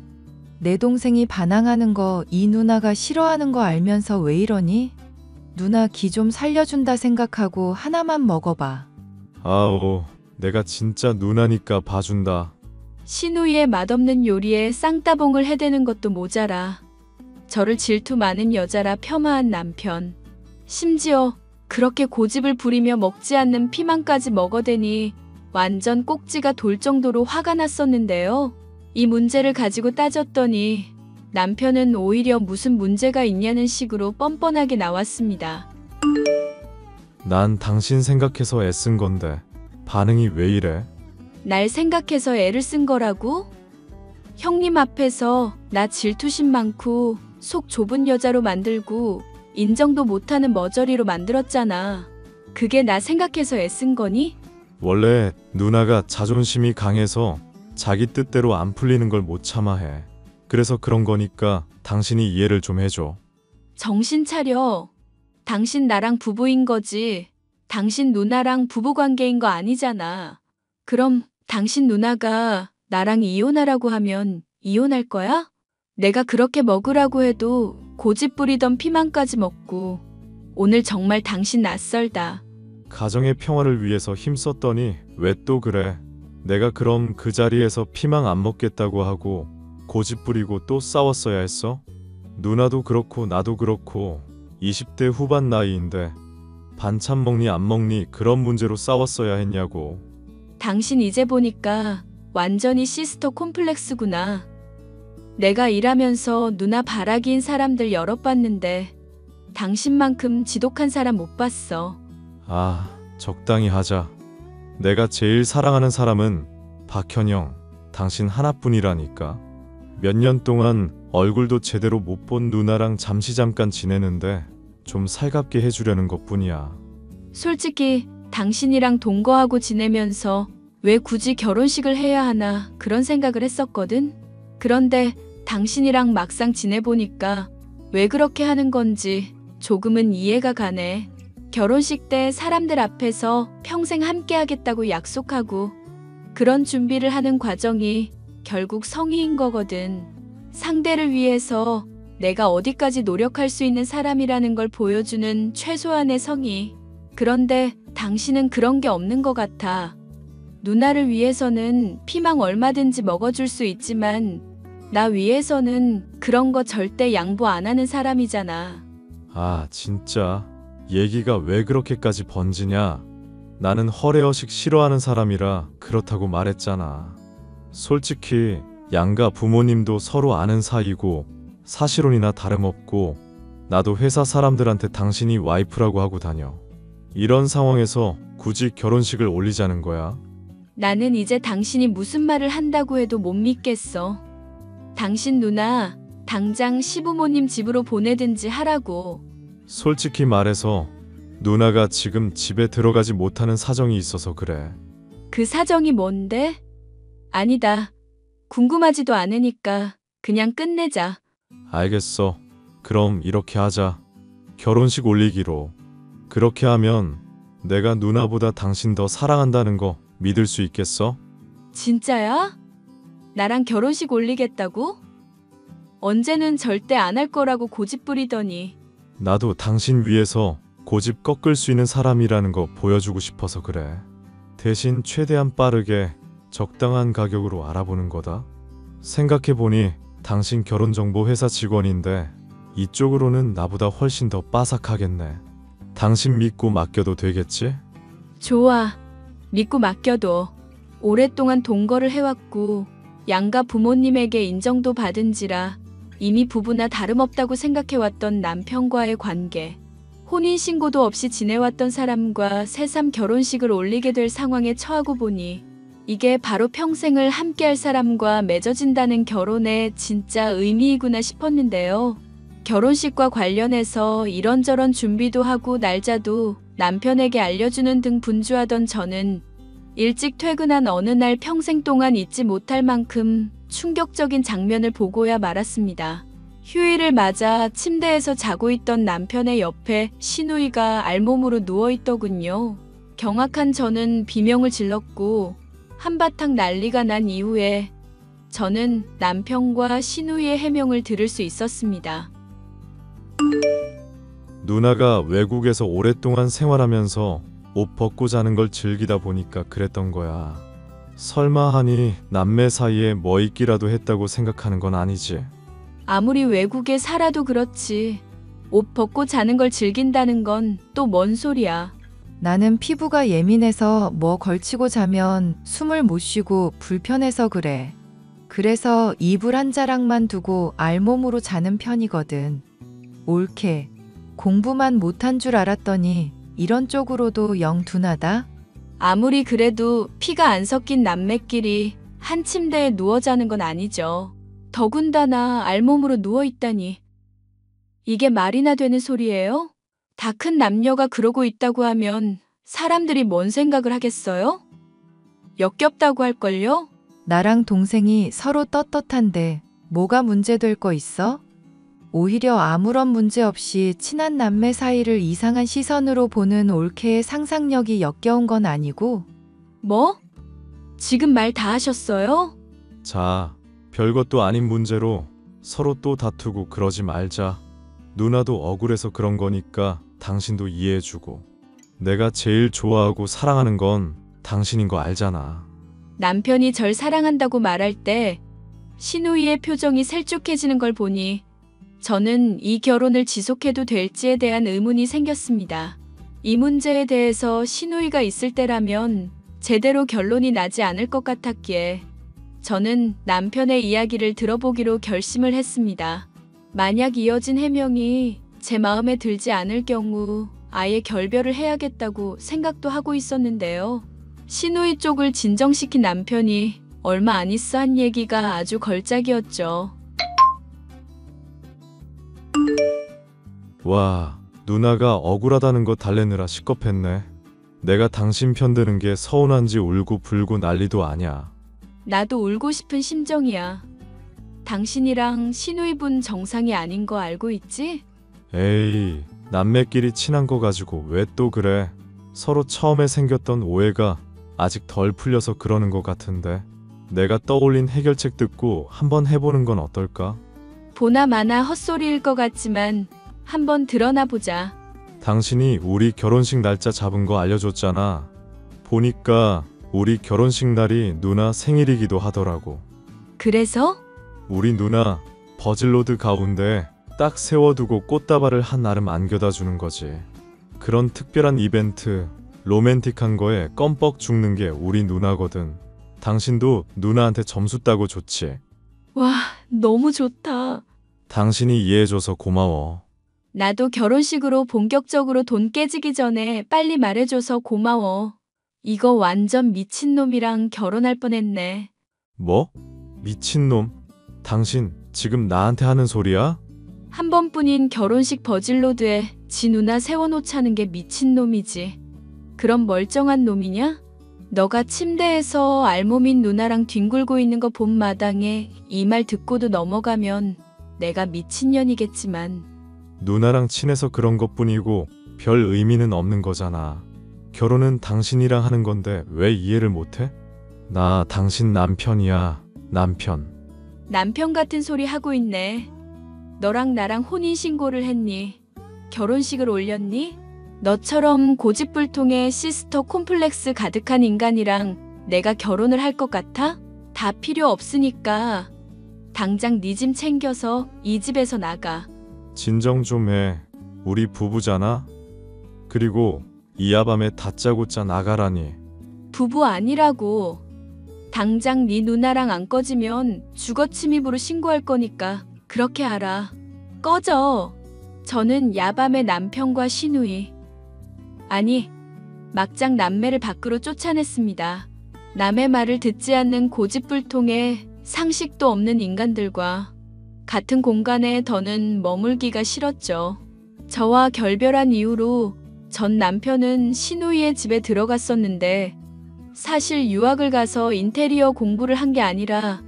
내 동생이 반항하는 거 이 누나가 싫어하는 거 알면서 왜 이러니? 누나 기 좀 살려준다 생각하고 하나만 먹어봐. 아오, 내가 진짜 누나니까 봐준다. 시누이의 맛없는 요리에 쌍따봉을 해대는 것도 모자라. 저를 질투 많은 여자라 폄하한 남편. 심지어 그렇게 고집을 부리며 먹지 않는 피망까지 먹어대니 완전 꼭지가 돌 정도로 화가 났었는데요. 이 문제를 가지고 따졌더니 남편은 오히려 무슨 문제가 있냐는 식으로 뻔뻔하게 나왔습니다. 난 당신 생각해서 애쓴 건데 반응이 왜 이래? 날 생각해서 애를 쓴 거라고? 형님 앞에서 나 질투심 많고 속 좁은 여자로 만들고 인정도 못하는 머저리로 만들었잖아. 그게 나 생각해서 애쓴 거니? 원래 누나가 자존심이 강해서 자기 뜻대로 안 풀리는 걸 못 참아 해. 그래서 그런 거니까 당신이 이해를 좀 해줘. 정신 차려. 당신 나랑 부부인 거지. 당신 누나랑 부부관계인 거 아니잖아. 그럼 당신 누나가 나랑 이혼하라고 하면 이혼할 거야? 내가 그렇게 먹으라고 해도 고집 부리던 피망까지 먹고 오늘 정말 당신 낯설다. 가정의 평화를 위해서 힘썼더니 왜 또 그래? 내가 그럼 그 자리에서 피망 안 먹겠다고 하고 고집 부리고 또 싸웠어야 했어? 누나도 그렇고 나도 그렇고 20대 후반 나이인데 반찬 먹니 안 먹니 그런 문제로 싸웠어야 했냐고. 당신 이제 보니까 완전히 시스터 콤플렉스구나. 내가 일하면서 누나 바라기인 사람들 여러 봤는데 당신만큼 지독한 사람 못 봤어. 아, 적당히 하자. 내가 제일 사랑하는 사람은 박현영, 당신 하나뿐이라니까. 몇 년 동안 얼굴도 제대로 못 본 누나랑 잠깐 지내는데 좀 살갑게 해주려는 것뿐이야. 솔직히 당신이랑 동거하고 지내면서 왜 굳이 결혼식을 해야 하나 그런 생각을 했었거든. 그런데 당신이랑 막상 지내보니까 왜 그렇게 하는 건지 조금은 이해가 가네. 결혼식 때 사람들 앞에서 평생 함께 하겠다고 약속하고 그런 준비를 하는 과정이 결국 성의인 거거든. 상대를 위해서 내가 어디까지 노력할 수 있는 사람이라는 걸 보여주는 최소한의 성의. 그런데 당신은 그런 게 없는 것 같아. 누나를 위해서는 피망 얼마든지 먹어줄 수 있지만 나 위해서는 그런 거 절대 양보 안 하는 사람이잖아. 아, 진짜 얘기가 왜 그렇게까지 번지냐? 나는 허례허식 싫어하는 사람이라 그렇다고 말했잖아. 솔직히 양가 부모님도 서로 아는 사이고 사실혼이나 다름없고 나도 회사 사람들한테 당신이 와이프라고 하고 다녀. 이런 상황에서 굳이 결혼식을 올리자는 거야? 나는 이제 당신이 무슨 말을 한다고 해도 못 믿겠어. 당신 누나 당장 시부모님 집으로 보내든지 하라고. 솔직히 말해서 누나가 지금 집에 들어가지 못하는 사정이 있어서 그래. 그 사정이 뭔데? 아니다. 궁금하지도 않으니까 그냥 끝내자. 알겠어. 그럼 이렇게 하자. 결혼식 올리기로. 그렇게 하면 내가 누나보다 당신 더 사랑한다는 거 믿을 수 있겠어? 진짜야? 나랑 결혼식 올리겠다고? 언제는 절대 안 할 거라고 고집 부리더니. 나도 당신 위해서 고집 꺾을 수 있는 사람이라는 거 보여주고 싶어서 그래. 대신 최대한 빠르게 적당한 가격으로 알아보는 거다. 생각해보니 당신 결혼정보 회사 직원인데 이쪽으로는 나보다 훨씬 더 빠삭하겠네. 당신 믿고 맡겨도 되겠지? 좋아. 믿고 맡겨도. 오랫동안 동거를 해왔고 양가 부모님에게 인정도 받은지라 이미 부부나 다름없다고 생각해왔던 남편과의 관계. 혼인신고도 없이 지내왔던 사람과 새삼 결혼식을 올리게 될 상황에 처하고 보니 이게 바로 평생을 함께할 사람과 맺어진다는 결혼의 진짜 의미이구나 싶었는데요. 결혼식과 관련해서 이런저런 준비도 하고 날짜도 남편에게 알려주는 등 분주하던 저는 일찍 퇴근한 어느 날 평생 동안 잊지 못할 만큼 충격적인 장면을 보고야 말았습니다. 휴일을 맞아 침대에서 자고 있던 남편의 옆에 시누이가 알몸으로 누워있더군요. 경악한 저는 비명을 질렀고 한바탕 난리가 난 이후에 저는 남편과 시누이의 해명을 들을 수 있었습니다. 누나가 외국에서 오랫동안 생활하면서 옷 벗고 자는 걸 즐기다 보니까 그랬던 거야. 설마 하니 남매 사이에 뭐 있기라도 했다고 생각하는 건 아니지? 아무리 외국에 살아도 그렇지. 옷 벗고 자는 걸 즐긴다는 건 또 뭔 소리야. 나는 피부가 예민해서 뭐 걸치고 자면 숨을 못 쉬고 불편해서 그래. 그래서 이불 한 자락만 두고 알몸으로 자는 편이거든. 옳게. 공부만 못한 줄 알았더니 이런 쪽으로도 영 둔하다? 아무리 그래도 피가 안 섞인 남매끼리 한 침대에 누워 자는 건 아니죠. 더군다나 알몸으로 누워있다니. 이게 말이나 되는 소리예요? 다 큰 남녀가 그러고 있다고 하면 사람들이 뭔 생각을 하겠어요? 역겹다고 할걸요? 나랑 동생이 서로 떳떳한데 뭐가 문제될 거 있어? 오히려 아무런 문제 없이 친한 남매 사이를 이상한 시선으로 보는 올케의 상상력이 역겨운 건 아니고. 뭐? 지금 말 다 하셨어요? 자, 별것도 아닌 문제로 서로 또 다투고 그러지 말자. 누나도 억울해서 그런 거니까 당신도 이해해주고. 내가 제일 좋아하고 사랑하는 건 당신인 거 알잖아. 남편이 절 사랑한다고 말할 때 시누이의 표정이 셀쭉해지는 걸 보니 저는 이 결혼을 지속해도 될지에 대한 의문이 생겼습니다. 이 문제에 대해서 시누이가 있을 때라면 제대로 결론이 나지 않을 것 같았기에 저는 남편의 이야기를 들어보기로 결심을 했습니다. 만약 이어진 해명이 제 마음에 들지 않을 경우 아예 결별을 해야겠다고 생각도 하고 있었는데요. 시누이 쪽을 진정시킨 남편이 얼마 안 있어 한 얘기가 아주 걸작이었죠. 와, 누나가 억울하다는 거 달래느라 식겁했네. 내가 당신 편드는 게 서운한지 울고 불고 난리도 아냐. 나도 울고 싶은 심정이야. 당신이랑 시누이분 정상이 아닌 거 알고 있지? 에이, 남매끼리 친한 거 가지고 왜 또 그래. 서로 처음에 생겼던 오해가 아직 덜 풀려서 그러는 것 같은데. 내가 떠올린 해결책 듣고 한번 해보는 건 어떨까? 보나 마나 헛소리일 것 같지만 한번 드러나 보자. 당신이 우리 결혼식 날짜 잡은 거 알려줬잖아. 보니까 우리 결혼식 날이 누나 생일이기도 하더라고. 그래서? 우리 누나 버질로드 가운데 딱 세워두고 꽃다발을 한 나름 안겨다 주는 거지. 그런 특별한 이벤트, 로맨틱한 거에 껌뻑 죽는 게 우리 누나거든. 당신도 누나한테 점수 따고 좋지. 와, 너무 좋다. 당신이 이해해줘서 고마워. 나도 결혼식으로 본격적으로 돈 깨지기 전에 빨리 말해줘서 고마워. 이거 완전 미친놈이랑 결혼할 뻔했네. 뭐? 미친놈? 당신 지금 나한테 하는 소리야? 한 번뿐인 결혼식 버질로드에 지 누나 세워놓자는 게 미친놈이지. 그럼 멀쩡한 놈이냐? 너가 침대에서 알몸인 누나랑 뒹굴고 있는 거 본 마당에 이 말 듣고도 넘어가면 내가 미친년이겠지만 누나랑 친해서 그런 것뿐이고 별 의미는 없는 거잖아. 결혼은 당신이랑 하는 건데 왜 이해를 못해? 나 당신 남편이야. 남편. 남편 같은 소리 하고 있네. 너랑 나랑 혼인신고를 했니? 결혼식을 올렸니? 너처럼 고집불통의 시스터 콤플렉스 가득한 인간이랑 내가 결혼을 할 것 같아? 다 필요 없으니까 당장 네 짐 챙겨서 이 집에서 나가. 진정 좀 해. 우리 부부잖아. 그리고 이 야밤에 다짜고짜 나가라니. 부부 아니라고. 당장 네 누나랑 안 꺼지면 주거침입으로 신고할 거니까 그렇게 알아. 꺼져. 저는 야밤에 남편과 시누이, 아니 막장 남매를 밖으로 쫓아냈습니다. 남의 말을 듣지 않는 고집불통에 상식도 없는 인간들과 같은 공간에 더는 머물기가 싫었죠. 저와 결별한 이후로 전 남편은 시누이의 집에 들어갔었는데 사실 유학을 가서 인테리어 공부를 한 게 아니라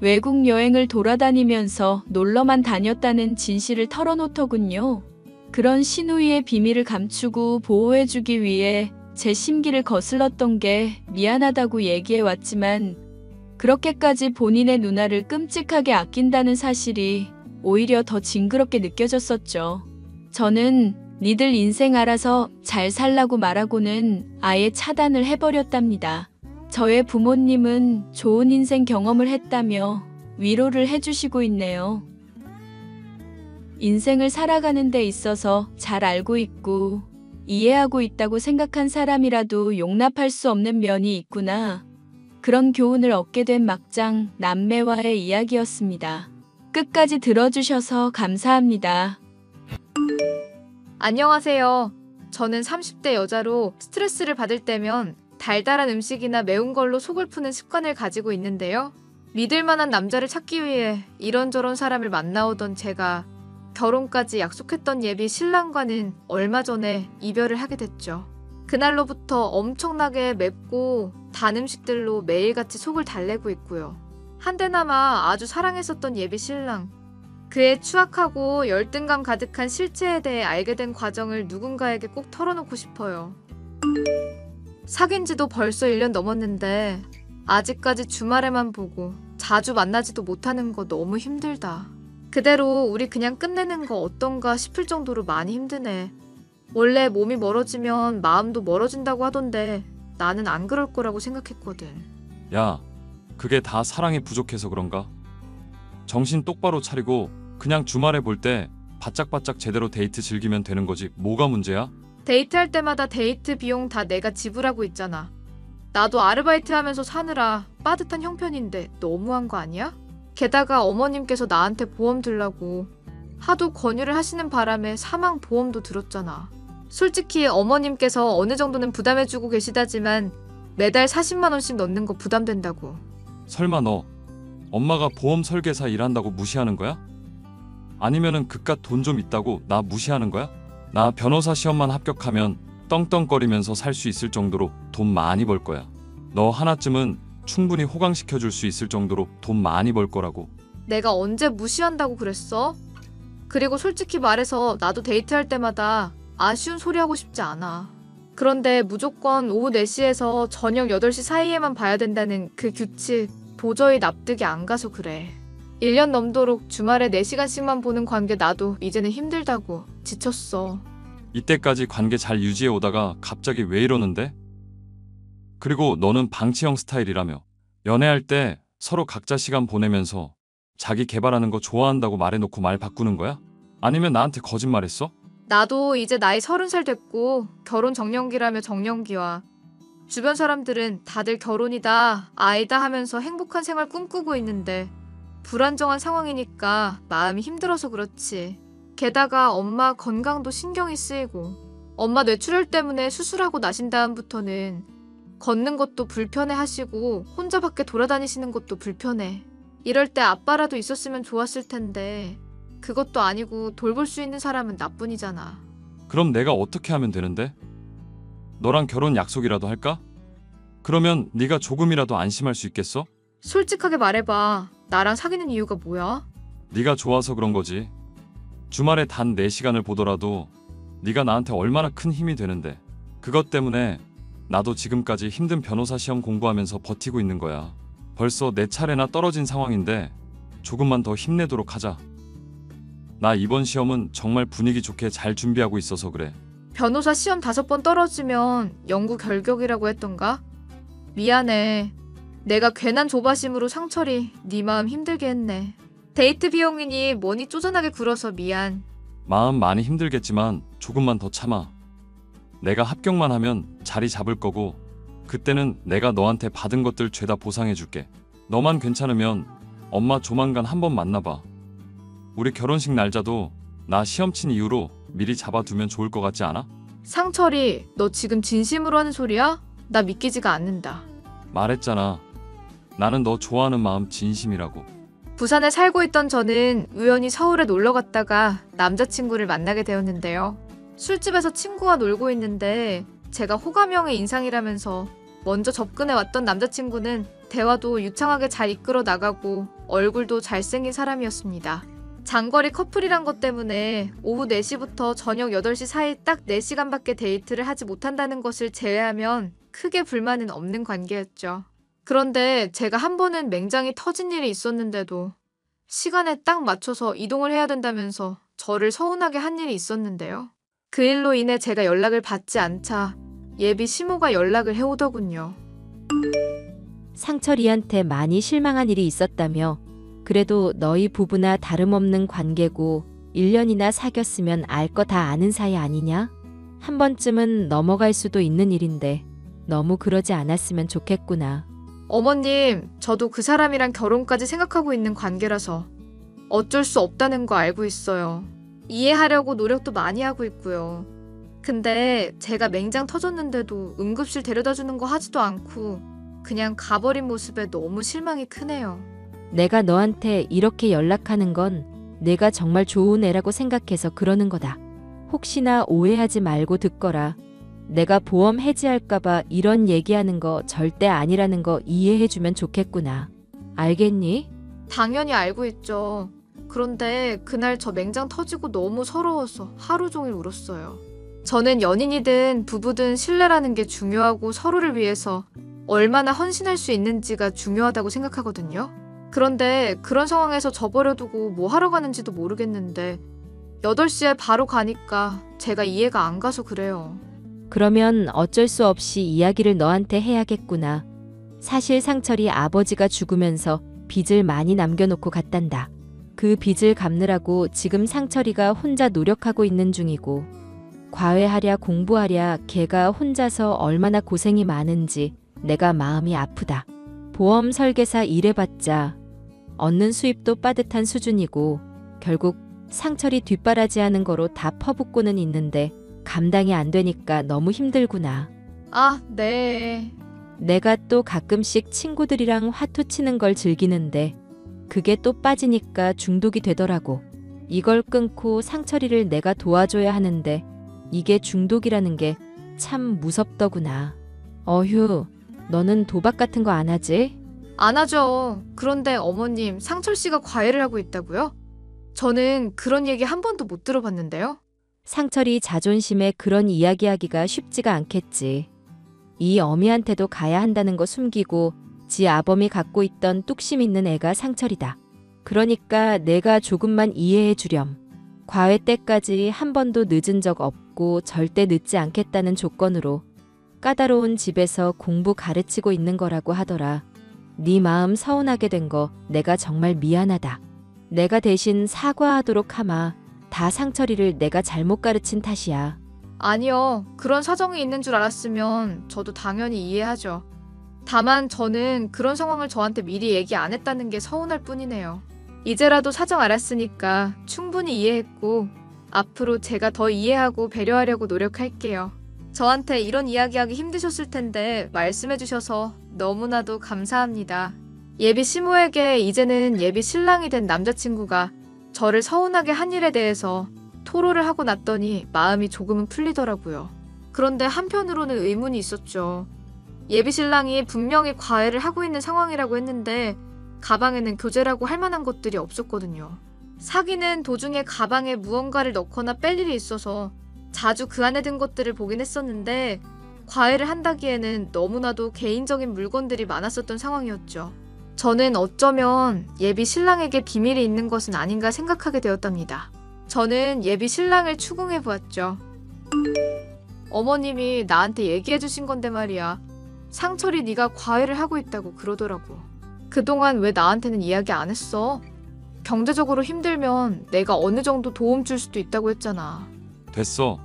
외국 여행을 돌아다니면서 놀러만 다녔다는 진실을 털어놓더군요. 그런 시누이의 비밀을 감추고 보호해주기 위해 제 심기를 거슬렀던 게 미안하다고 얘기해왔지만 그렇게까지 본인의 누나를 끔찍하게 아낀다는 사실이 오히려 더 징그럽게 느껴졌었죠. 저는 니들 인생 알아서 잘 살라고 말하고는 아예 차단을 해버렸답니다. 저의 부모님은 좋은 인생 경험을 했다며 위로를 해주시고 있네요. 인생을 살아가는 데 있어서 잘 알고 있고 이해하고 있다고 생각한 사람이라도 용납할 수 없는 면이 있구나. 그런 교훈을 얻게 된 막장 남매와의 이야기였습니다. 끝까지 들어주셔서 감사합니다. 안녕하세요. 저는 30대 여자로 스트레스를 받을 때면 달달한 음식이나 매운 걸로 속을 푸는 습관을 가지고 있는데요. 믿을 만한 남자를 찾기 위해 이런저런 사람을 만나오던 제가 결혼까지 약속했던 예비 신랑과는 얼마 전에 이별을 하게 됐죠. 그날로부터 엄청나게 맵고 단 음식들로 매일같이 속을 달래고 있고요. 한때나마 아주 사랑했었던 예비 신랑, 그의 추악하고 열등감 가득한 실체에 대해 알게 된 과정을 누군가에게 꼭 털어놓고 싶어요. 사귄 지도 벌써 1년 넘었는데 아직까지 주말에만 보고 자주 만나지도 못하는 거 너무 힘들다. 그대로 우리 그냥 끝내는 거 어떤가 싶을 정도로 많이 힘드네. 원래 몸이 멀어지면 마음도 멀어진다고 하던데 나는 안 그럴 거라고 생각했거든. 야, 그게 다 사랑이 부족해서 그런가? 정신 똑바로 차리고 그냥 주말에 볼 때 바짝바짝 제대로 데이트 즐기면 되는 거지 뭐가 문제야? 데이트할 때마다 데이트 비용 다 내가 지불하고 있잖아. 나도 아르바이트 하면서 사느라 빠듯한 형편인데 너무한 거 아니야? 게다가 어머님께서 나한테 보험 들라고 하도 권유를 하시는 바람에 사망 보험도 들었잖아. 솔직히 어머님께서 어느 정도는 부담해주고 계시다지만 매달 40만 원씩 넣는 거 부담된다고. 설마 너 엄마가 보험 설계사 일한다고 무시하는 거야? 아니면은 그깟 돈 좀 있다고 나 무시하는 거야? 나 변호사 시험만 합격하면 떵떵거리면서 살 수 있을 정도로 돈 많이 벌 거야. 너 하나쯤은 충분히 호강시켜줄 수 있을 정도로 돈 많이 벌 거라고. 내가 언제 무시한다고 그랬어? 그리고 솔직히 말해서 나도 데이트할 때마다 아쉬운 소리 하고 싶지 않아. 그런데 무조건 오후 4시에서 저녁 8시 사이에만 봐야 된다는 그 규칙 도저히 납득이 안 가서 그래. 1년 넘도록 주말에 4시간씩만 보는 관계 나도 이제는 힘들다고 지쳤어. 이때까지 관계 잘 유지해 오다가 갑자기 왜 이러는데? 그리고 너는 방치형 스타일이라며. 연애할 때 서로 각자 시간 보내면서 자기 개발하는 거 좋아한다고 말해놓고 말 바꾸는 거야? 아니면 나한테 거짓말했어? 나도 이제 나이 30살 됐고 결혼 정년기라며 정년기와 주변 사람들은 다들 결혼이다, 아이다 하면서 행복한 생활 꿈꾸고 있는데 불안정한 상황이니까 마음이 힘들어서 그렇지. 게다가 엄마 건강도 신경이 쓰이고 엄마 뇌출혈 때문에 수술하고 나신 다음부터는 걷는 것도 불편해 하시고 혼자 밖에 돌아다니시는 것도 불편해. 이럴 때 아빠라도 있었으면 좋았을 텐데 그것도 아니고 돌볼 수 있는 사람은 나뿐이잖아. 그럼 내가 어떻게 하면 되는데? 너랑 결혼 약속이라도 할까? 그러면 네가 조금이라도 안심할 수 있겠어? 솔직하게 말해봐. 나랑 사귀는 이유가 뭐야? 네가 좋아서 그런 거지. 주말에 단 4시간을 보더라도 네가 나한테 얼마나 큰 힘이 되는데. 그것 때문에 나도 지금까지 힘든 변호사 시험 공부하면서 버티고 있는 거야. 벌써 4차례나 떨어진 상황인데 조금만 더 힘내도록 하자. 나 이번 시험은 정말 분위기 좋게 잘 준비하고 있어서 그래. 변호사 시험 5번 떨어지면 영구 결격이라고 했던가? 미안해. 내가 괜한 조바심으로 상철이 네 마음 힘들게 했네. 데이트 비용이니 뭐니 쪼잔하게 굴어서 미안. 마음 많이 힘들겠지만 조금만 더 참아. 내가 합격만 하면 자리 잡을 거고 그때는 내가 너한테 받은 것들 죄다 보상해줄게. 너만 괜찮으면 엄마 조만간 한번 만나봐. 우리 결혼식 날짜도 나 시험 친 이후로 미리 잡아두면 좋을 것 같지 않아? 상철이, 너 지금 진심으로 하는 소리야? 나 믿기지가 않는다. 말했잖아. 나는 너 좋아하는 마음 진심이라고. 부산에 살고 있던 저는 우연히 서울에 놀러 갔다가 남자친구를 만나게 되었는데요. 술집에서 친구와 놀고 있는데 제가 호감형의 인상이라면서 먼저 접근해 왔던 남자친구는 대화도 유창하게 잘 이끌어 나가고 얼굴도 잘생긴 사람이었습니다. 장거리 커플이란 것 때문에 오후 4시부터 저녁 8시 사이 딱 4시간밖에 데이트를 하지 못한다는 것을 제외하면 크게 불만은 없는 관계였죠. 그런데 제가 한 번은 맹장이 터진 일이 있었는데도 시간에 딱 맞춰서 이동을 해야 된다면서 저를 서운하게 한 일이 있었는데요. 그 일로 인해 제가 연락을 받지 않자 예비 시모가 연락을 해오더군요. 상철이한테 많이 실망한 일이 있었다며. 그래도 너희 부부나 다름없는 관계고 1년이나 사귀었으면 알 거 다 아는 사이 아니냐? 한 번쯤은 넘어갈 수도 있는 일인데 너무 그러지 않았으면 좋겠구나. 어머님, 저도 그 사람이랑 결혼까지 생각하고 있는 관계라서 어쩔 수 없다는 거 알고 있어요. 이해하려고 노력도 많이 하고 있고요. 근데 제가 맹장 터졌는데도 응급실 데려다 주는 거 하지도 않고 그냥 가버린 모습에 너무 실망이 크네요. 내가 너한테 이렇게 연락하는 건 내가 정말 좋은 애라고 생각해서 그러는 거다. 혹시나 오해하지 말고 듣거라. 내가 보험 해지할까봐 이런 얘기하는 거 절대 아니라는 거 이해해주면 좋겠구나. 알겠니? 당연히 알고 있죠. 그런데 그날 저 맹장 터지고 너무 서러워서 하루 종일 울었어요. 저는 연인이든 부부든 신뢰라는 게 중요하고 서로를 위해서 얼마나 헌신할 수 있는지가 중요하다고 생각하거든요. 그런데 그런 상황에서 저버려두고 뭐 하러 가는지도 모르겠는데 8시에 바로 가니까 제가 이해가 안 가서 그래요. 그러면 어쩔 수 없이 이야기를 너한테 해야겠구나. 사실 상철이 아버지가 죽으면서 빚을 많이 남겨놓고 갔단다. 그 빚을 갚느라고 지금 상철이가 혼자 노력하고 있는 중이고 과외하랴 공부하랴 걔가 혼자서 얼마나 고생이 많은지 내가 마음이 아프다. 보험 설계사 일해봤자 얻는 수입도 빠듯한 수준이고 결국 상철이 뒷바라지하는 거로 다 퍼붓고는 있는데 감당이 안 되니까 너무 힘들구나. 아, 네. 내가 또 가끔씩 친구들이랑 화투 치는 걸 즐기는데 그게 또 빠지니까 중독이 되더라고. 이걸 끊고 상철이를 내가 도와줘야 하는데 이게 중독이라는 게 참 무섭더구나. 어휴, 너는 도박 같은 거 안 하지? 안 하죠. 그런데 어머님, 상철 씨가 과외를 하고 있다고요? 저는 그런 얘기 한 번도 못 들어봤는데요. 상철이 자존심에 그런 이야기하기가 쉽지가 않겠지. 이 어미한테도 가야 한다는 거 숨기고 지 아범이 갖고 있던 뚝심 있는 애가 상철이다. 그러니까 내가 조금만 이해해 주렴. 과외 때까지 한 번도 늦은 적 없고 절대 늦지 않겠다는 조건으로 까다로운 집에서 공부 가르치고 있는 거라고 하더라. 네 마음 서운하게 된 거 내가 정말 미안하다. 내가 대신 사과하도록 하마. 다 상철이를 내가 잘못 가르친 탓이야. 아니요. 그런 사정이 있는 줄 알았으면 저도 당연히 이해하죠. 다만 저는 그런 상황을 저한테 미리 얘기 안 했다는 게 서운할 뿐이네요. 이제라도 사정 알았으니까 충분히 이해했고 앞으로 제가 더 이해하고 배려하려고 노력할게요. 저한테 이런 이야기하기 힘드셨을 텐데 말씀해 주셔서 너무나도 감사합니다. 예비 시모에게 이제는 예비 신랑이 된 남자친구가 저를 서운하게 한 일에 대해서 토로를 하고 났더니 마음이 조금은 풀리더라고요. 그런데 한편으로는 의문이 있었죠. 예비 신랑이 분명히 과외를 하고 있는 상황이라고 했는데 가방에는 교재라고 할 만한 것들이 없었거든요. 사귀는 도중에 가방에 무언가를 넣거나 뺄 일이 있어서 자주 그 안에 든 것들을 보긴 했었는데 과외를 한다기에는 너무나도 개인적인 물건들이 많았었던 상황이었죠. 저는 어쩌면 예비 신랑에게 비밀이 있는 것은 아닌가 생각하게 되었답니다. 저는 예비 신랑을 추궁해 보았죠. 어머님이 나한테 얘기해 주신 건데 말이야. 상철이 네가 과외를 하고 있다고 그러더라고. 그동안 왜 나한테는 이야기 안 했어? 경제적으로 힘들면 내가 어느 정도 도움 줄 수도 있다고 했잖아. 됐어.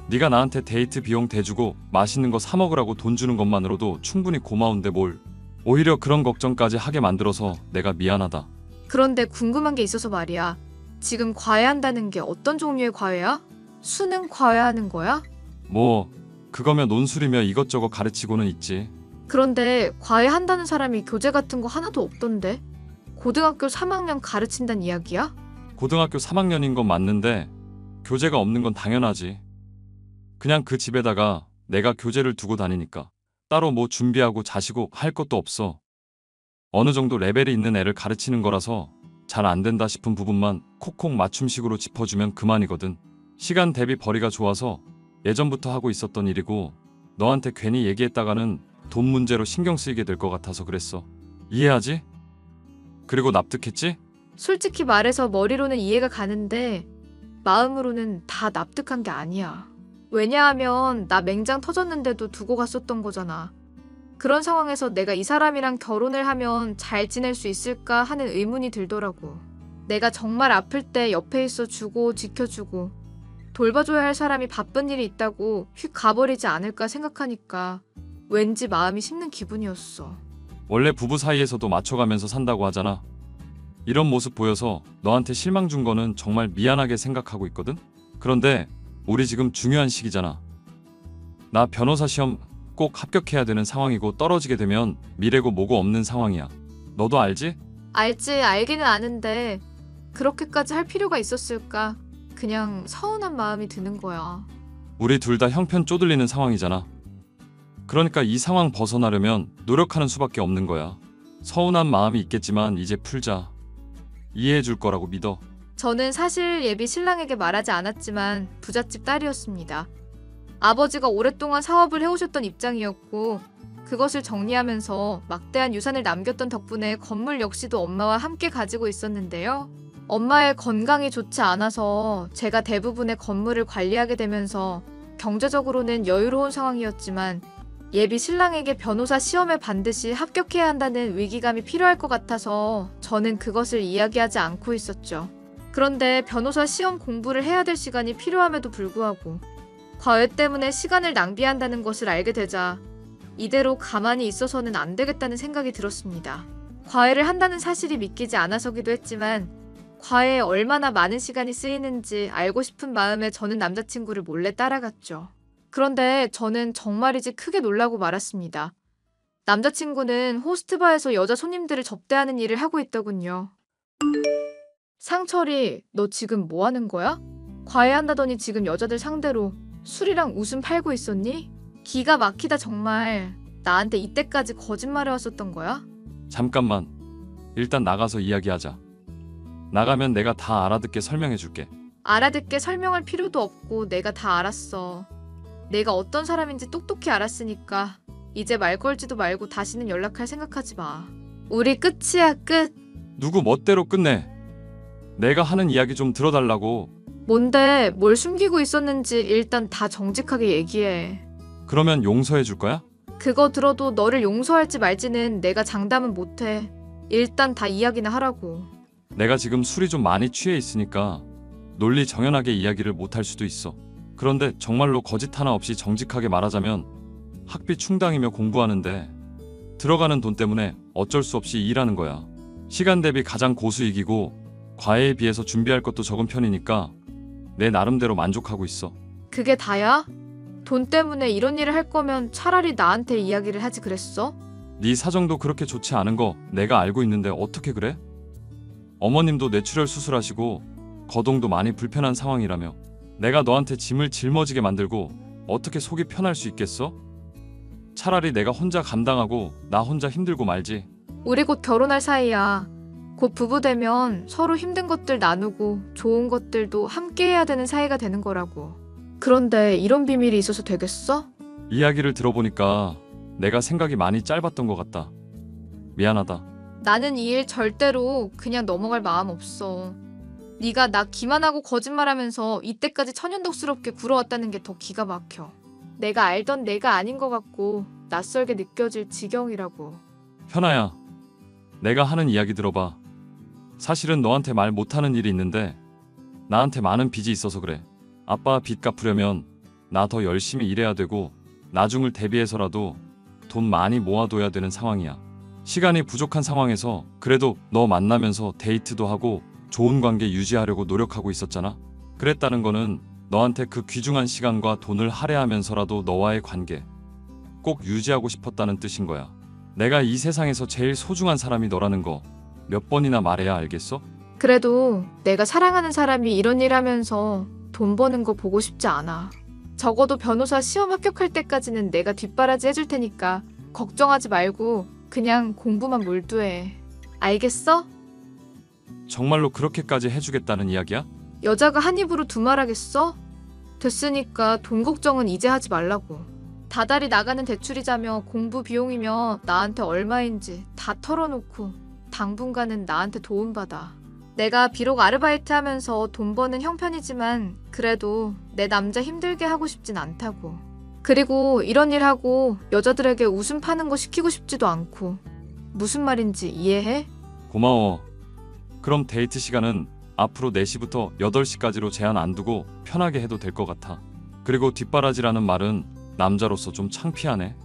네가 나한테 데이트 비용 대주고 맛있는 거 사 먹으라고 돈 주는 것만으로도 충분히 고마운데 뭘. 오히려 그런 걱정까지 하게 만들어서 내가 미안하다. 그런데 궁금한 게 있어서 말이야. 지금 과외한다는 게 어떤 종류의 과외야? 수능 과외하는 거야? 뭐 그거며 논술이며 이것저것 가르치고는 있지. 그런데 과외한다는 사람이 교재 같은 거 하나도 없던데? 고등학교 3학년 가르친다는 이야기야? 고등학교 3학년인 건 맞는데 교재가 없는 건 당연하지. 그냥 그 집에다가 내가 교재를 두고 다니니까 따로 뭐 준비하고 자시고 할 것도 없어. 어느 정도 레벨이 있는 애를 가르치는 거라서 잘 안 된다 싶은 부분만 콕콕 맞춤식으로 짚어주면 그만이거든. 시간 대비 벌이가 좋아서 예전부터 하고 있었던 일이고 너한테 괜히 얘기했다가는 돈 문제로 신경 쓰이게 될 것 같아서 그랬어. 이해하지? 그리고 납득했지? 솔직히 말해서 머리로는 이해가 가는데 마음으로는 다 납득한 게 아니야. 왜냐하면 나 맹장 터졌는데도 두고 갔었던 거잖아. 그런 상황에서 내가 이 사람이랑 결혼을 하면 잘 지낼 수 있을까 하는 의문이 들더라고. 내가 정말 아플 때 옆에 있어 주고 지켜주고 돌봐줘야 할 사람이 바쁜 일이 있다고 휙 가버리지 않을까 생각하니까 왠지 마음이 식는 기분이었어. 원래 부부 사이에서도 맞춰가면서 산다고 하잖아. 이런 모습 보여서 너한테 실망 준 거는 정말 미안하게 생각하고 있거든? 그런데 우리 지금 중요한 시기잖아. 나 변호사 시험 꼭 합격해야 되는 상황이고 떨어지게 되면 미래고 뭐고 없는 상황이야. 너도 알지? 알기는 아는데 그렇게까지 할 필요가 있었을까? 그냥 서운한 마음이 드는 거야. 우리 둘 다 형편 쪼들리는 상황이잖아. 그러니까 이 상황 벗어나려면 노력하는 수밖에 없는 거야. 서운한 마음이 있겠지만 이제 풀자. 이해해 줄 거라고 믿어. 저는 사실 예비 신랑에게 말하지 않았지만 부잣집 딸이었습니다. 아버지가 오랫동안 사업을 해오셨던 입장이었고 그것을 정리하면서 막대한 유산을 남겼던 덕분에 건물 역시도 엄마와 함께 가지고 있었는데요. 엄마의 건강이 좋지 않아서 제가 대부분의 건물을 관리하게 되면서 경제적으로는 여유로운 상황이었지만 예비 신랑에게 변호사 시험에 반드시 합격해야 한다는 위기감이 필요할 것 같아서 저는 그것을 이야기하지 않고 있었죠. 그런데 변호사 시험 공부를 해야 될 시간이 필요함에도 불구하고 과외 때문에 시간을 낭비한다는 것을 알게 되자 이대로 가만히 있어서는 안 되겠다는 생각이 들었습니다. 과외를 한다는 사실이 믿기지 않아서기도 했지만 과외에 얼마나 많은 시간이 쓰이는지 알고 싶은 마음에 저는 남자친구를 몰래 따라갔죠. 그런데 저는 정말이지 크게 놀라고 말았습니다. 남자친구는 호스트바에서 여자 손님들을 접대하는 일을 하고 있더군요. 상철이, 너 지금 뭐 하는 거야? 과외한다더니 지금 여자들 상대로 술이랑 웃음 팔고 있었니? 기가 막히다 정말. 나한테 이때까지 거짓말해 왔었던 거야? 잠깐만. 일단 나가서 이야기하자. 나가면 내가 다 알아듣게 설명해 줄게. 알아듣게 설명할 필요도 없고 내가 다 알았어. 내가 어떤 사람인지 똑똑히 알았으니까 이제 말 걸지도 말고 다시는 연락할 생각하지 마. 우리 끝이야, 끝. 누구 멋대로 끝내. 내가 하는 이야기 좀 들어달라고. 뭔데, 뭘 숨기고 있었는지 일단 다 정직하게 얘기해. 그러면 용서해 줄 거야? 그거 들어도 너를 용서할지 말지는 내가 장담은 못해. 일단 다 이야기나 하라고. 내가 지금 술이 좀 많이 취해 있으니까 논리 정연하게 이야기를 못할 수도 있어. 그런데 정말로 거짓 하나 없이 정직하게 말하자면 학비 충당이며 공부하는데 들어가는 돈 때문에 어쩔 수 없이 일하는 거야. 시간 대비 가장 고수익이고 과외에 비해서 준비할 것도 적은 편이니까 내 나름대로 만족하고 있어. 그게 다야? 돈 때문에 이런 일을 할 거면 차라리 나한테 이야기를 하지 그랬어? 네 사정도 그렇게 좋지 않은 거 내가 알고 있는데 어떻게 그래? 어머님도 뇌출혈 수술하시고 거동도 많이 불편한 상황이라며 내가 너한테 짐을 짊어지게 만들고 어떻게 속이 편할 수 있겠어? 차라리 내가 혼자 감당하고 나 혼자 힘들고 말지. 우리 곧 결혼할 사이야. 곧 부부 되면 서로 힘든 것들 나누고 좋은 것들도 함께 해야 되는 사이가 되는 거라고. 그런데 이런 비밀이 있어서 되겠어? 이야기를 들어보니까 내가 생각이 많이 짧았던 것 같다. 미안하다. 나는 이 일 절대로 그냥 넘어갈 마음 없어. 네가 나 기만하고 거짓말하면서 이때까지 천연덕스럽게 굴어왔다는 게 더 기가 막혀. 내가 알던 내가 아닌 것 같고 낯설게 느껴질 지경이라고. 현아야, 내가 하는 이야기 들어봐. 사실은 너한테 말 못하는 일이 있는데 나한테 많은 빚이 있어서 그래. 아빠 빚 갚으려면 나 더 열심히 일해야 되고 나중을 대비해서라도 돈 많이 모아둬야 되는 상황이야. 시간이 부족한 상황에서 그래도 너 만나면서 데이트도 하고 좋은 관계 유지하려고 노력하고 있었잖아. 그랬다는 거는 너한테 그 귀중한 시간과 돈을 할애하면서라도 너와의 관계 꼭 유지하고 싶었다는 뜻인 거야. 내가 이 세상에서 제일 소중한 사람이 너라는 거 몇 번이나 말해야 알겠어? 그래도 내가 사랑하는 사람이 이런 일 하면서 돈 버는 거 보고 싶지 않아. 적어도 변호사 시험 합격할 때까지는 내가 뒷바라지 해줄 테니까 걱정하지 말고 그냥 공부만 몰두해. 알겠어? 정말로 그렇게까지 해주겠다는 이야기야? 여자가 한 입으로 두 말 하겠어? 됐으니까 돈 걱정은 이제 하지 말라고. 다달이 나가는 대출이자며 공부 비용이며 나한테 얼마인지 다 털어놓고 당분간은 나한테 도움받아. 내가 비록 아르바이트 하면서 돈 버는 형편이지만 그래도 내 남자 힘들게 하고 싶진 않다고. 그리고 이런 일 하고 여자들에게 웃음 파는 거 시키고 싶지도 않고. 무슨 말인지 이해해? 고마워. 그럼 데이트 시간은 앞으로 4시부터 8시까지로 제한 안 두고 편하게 해도 될 것 같아. 그리고 뒷바라지라는 말은 남자로서 좀 창피하네.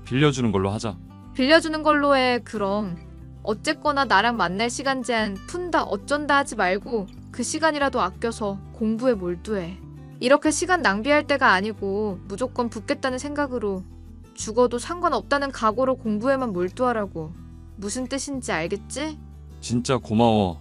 빌려주는 걸로 하자. 빌려주는 걸로 해. 그럼 어쨌거나 나랑 만날 시간 제한 푼다 어쩐다 하지 말고 그 시간이라도 아껴서 공부에 몰두해. 이렇게 시간 낭비할 때가 아니고 무조건 붙겠다는 생각으로 죽어도 상관없다는 각오로 공부에만 몰두하라고. 무슨 뜻인지 알겠지? 진짜 고마워.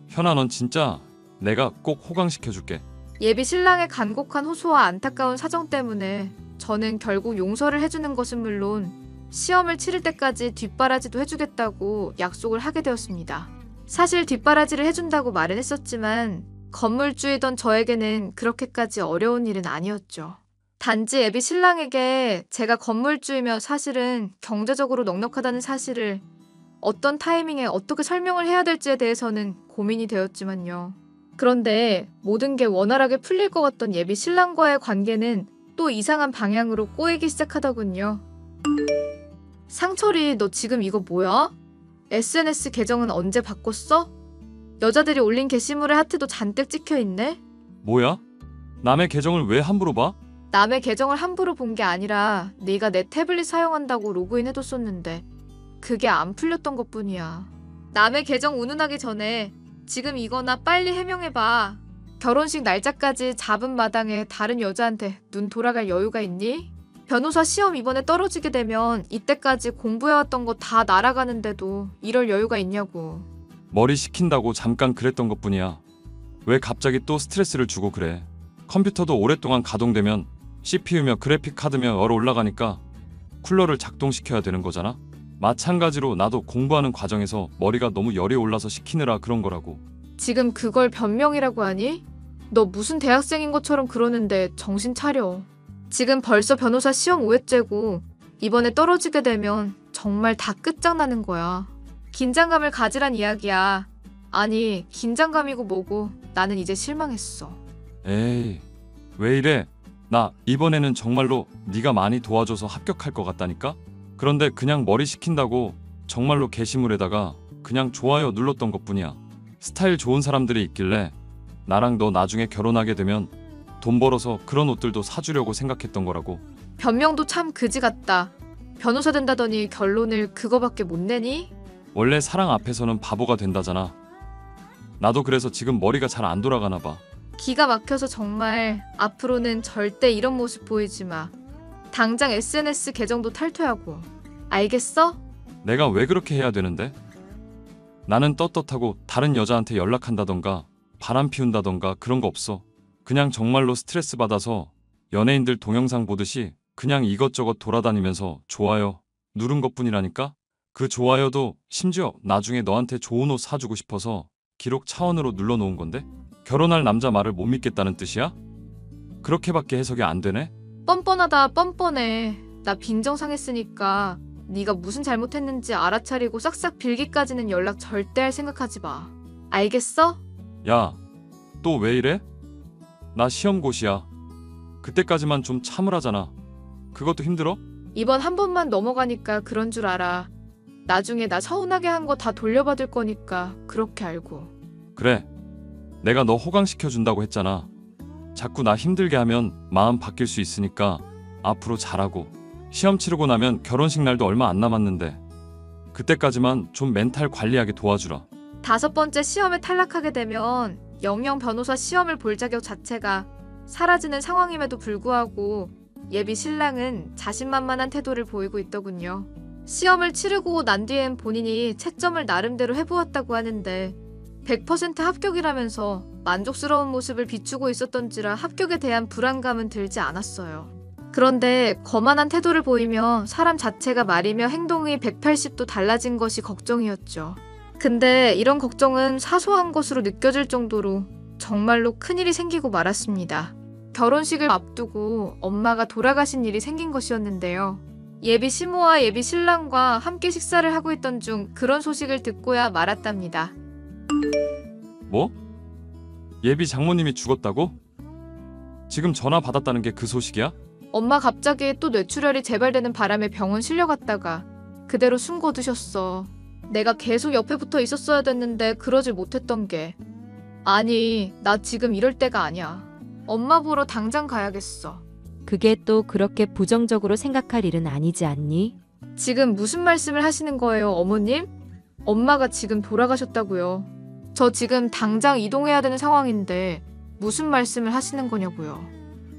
현아, 넌 진짜 내가 꼭 호강시켜줄게. 예비 신랑의 간곡한 호소와 안타까운 사정 때문에 저는 결국 용서를 해주는 것은 물론 시험을 치를 때까지 뒷바라지도 해주겠다고 약속을 하게 되었습니다. 사실 뒷바라지를 해준다고 말은 했었지만 건물주이던 저에게는 그렇게까지 어려운 일은 아니었죠. 단지 예비 신랑에게 제가 건물주이며 사실은 경제적으로 넉넉하다는 사실을 어떤 타이밍에 어떻게 설명을 해야 될지에 대해서는 고민이 되었지만요. 그런데 모든 게 원활하게 풀릴 것 같던 예비 신랑과의 관계는 또 이상한 방향으로 꼬이기 시작하더군요. 상철이, 너 지금 이거 뭐야? SNS 계정은 언제 바꿨어? 여자들이 올린 게시물에 하트도 잔뜩 찍혀있네? 뭐야? 남의 계정을 왜 함부로 봐? 남의 계정을 함부로 본 게 아니라 네가 내 태블릿 사용한다고 로그인 해뒀었는데 그게 안 풀렸던 것뿐이야. 남의 계정 운운하기 전에 지금 이거나 빨리 해명해봐. 결혼식 날짜까지 잡은 마당에 다른 여자한테 눈 돌아갈 여유가 있니? 변호사 시험 이번에 떨어지게 되면 이때까지 공부해왔던 거 다 날아가는데도 이럴 여유가 있냐고. 머리 식힌다고 잠깐 그랬던 것뿐이야. 왜 갑자기 또 스트레스를 주고 그래? 컴퓨터도 오랫동안 가동되면 CPU며 그래픽 카드며 여러 올라가니까 쿨러를 작동시켜야 되는 거잖아? 마찬가지로 나도 공부하는 과정에서 머리가 너무 열이 올라서 식히느라 그런 거라고. 지금 그걸 변명이라고 하니? 너 무슨 대학생인 것처럼 그러는데 정신 차려. 지금 벌써 변호사 시험 5회째고 이번에 떨어지게 되면 정말 다 끝장나는 거야. 긴장감을 가지란 이야기야. 아니, 긴장감이고 뭐고 나는 이제 실망했어. 에이, 왜 이래? 나 이번에는 정말로 네가 많이 도와줘서 합격할 것 같다니까? 그런데 그냥 머리 식힌다고 정말로 게시물에다가 그냥 좋아요 눌렀던 것뿐이야. 스타일 좋은 사람들이 있길래 나랑 너 나중에 결혼하게 되면 돈 벌어서 그런 옷들도 사주려고 생각했던 거라고. 변명도 참 그지 같다. 변호사 된다더니 결론을 그거밖에 못 내니? 원래 사랑 앞에서는 바보가 된다잖아. 나도 그래서 지금 머리가 잘 안 돌아가나 봐. 기가 막혀서 정말 앞으로는 절대 이런 모습 보이지 마. 당장 SNS 계정도 탈퇴하고. 알겠어? 내가 왜 그렇게 해야 되는데? 나는 떳떳하고 다른 여자한테 연락한다던가 바람 피운다던가 그런 거 없어. 그냥 정말로 스트레스 받아서 연예인들 동영상 보듯이 그냥 이것저것 돌아다니면서 좋아요 누른 것뿐이라니까? 그 좋아요도 심지어 나중에 너한테 좋은 옷 사주고 싶어서 기록 차원으로 눌러놓은 건데? 결혼할 남자 말을 못 믿겠다는 뜻이야? 그렇게밖에 해석이 안 되네? 뻔뻔하다 뻔뻔해. 나 빈정상했으니까 네가 무슨 잘못했는지 알아차리고 싹싹 빌기까지는 연락 절대 할 생각하지 마. 알겠어? 야, 또 왜 이래? 나 시험고시야. 그때까지만 좀 참으라잖아. 그것도 힘들어? 이번 한 번만 넘어가니까 그런 줄 알아. 나중에 나 서운하게 한 거 다 돌려받을 거니까 그렇게 알고. 그래. 내가 너 호강시켜준다고 했잖아. 자꾸 나 힘들게 하면 마음 바뀔 수 있으니까 앞으로 잘하고 시험 치르고 나면 결혼식 날도 얼마 안 남았는데 그때까지만 좀 멘탈 관리하게 도와주라. 5번째 시험에 탈락하게 되면 영영 변호사 시험을 볼 자격 자체가 사라지는 상황임에도 불구하고 예비 신랑은 자신만만한 태도를 보이고 있더군요. 시험을 치르고 난 뒤엔 본인이 채점을 나름대로 해보았다고 하는데 100% 합격이라면서 만족스러운 모습을 비추고 있었던지라 합격에 대한 불안감은 들지 않았어요. 그런데 거만한 태도를 보이며 사람 자체가 말이며 행동이 180도 달라진 것이 걱정이었죠. 근데 이런 걱정은 사소한 것으로 느껴질 정도로 정말로 큰일이 생기고 말았습니다. 결혼식을 앞두고 엄마가 돌아가신 일이 생긴 것이었는데요. 예비 시모와 예비 신랑과 함께 식사를 하고 있던 중 그런 소식을 듣고야 말았답니다. 뭐? 예비 장모님이 죽었다고? 지금 전화 받았다는 게 그 소식이야? 엄마 갑자기 또 뇌출혈이 재발되는 바람에 병원 실려갔다가 그대로 숨 거두셨어. 내가 계속 옆에 붙어 있었어야 됐는데 그러질 못했던 게. 아니, 나 지금 이럴 때가 아니야. 엄마 보러 당장 가야겠어. 그게 또 그렇게 부정적으로 생각할 일은 아니지 않니? 지금 무슨 말씀을 하시는 거예요, 어머님? 엄마가 지금 돌아가셨다고요. 저 지금 당장 이동해야 되는 상황인데 무슨 말씀을 하시는 거냐고요.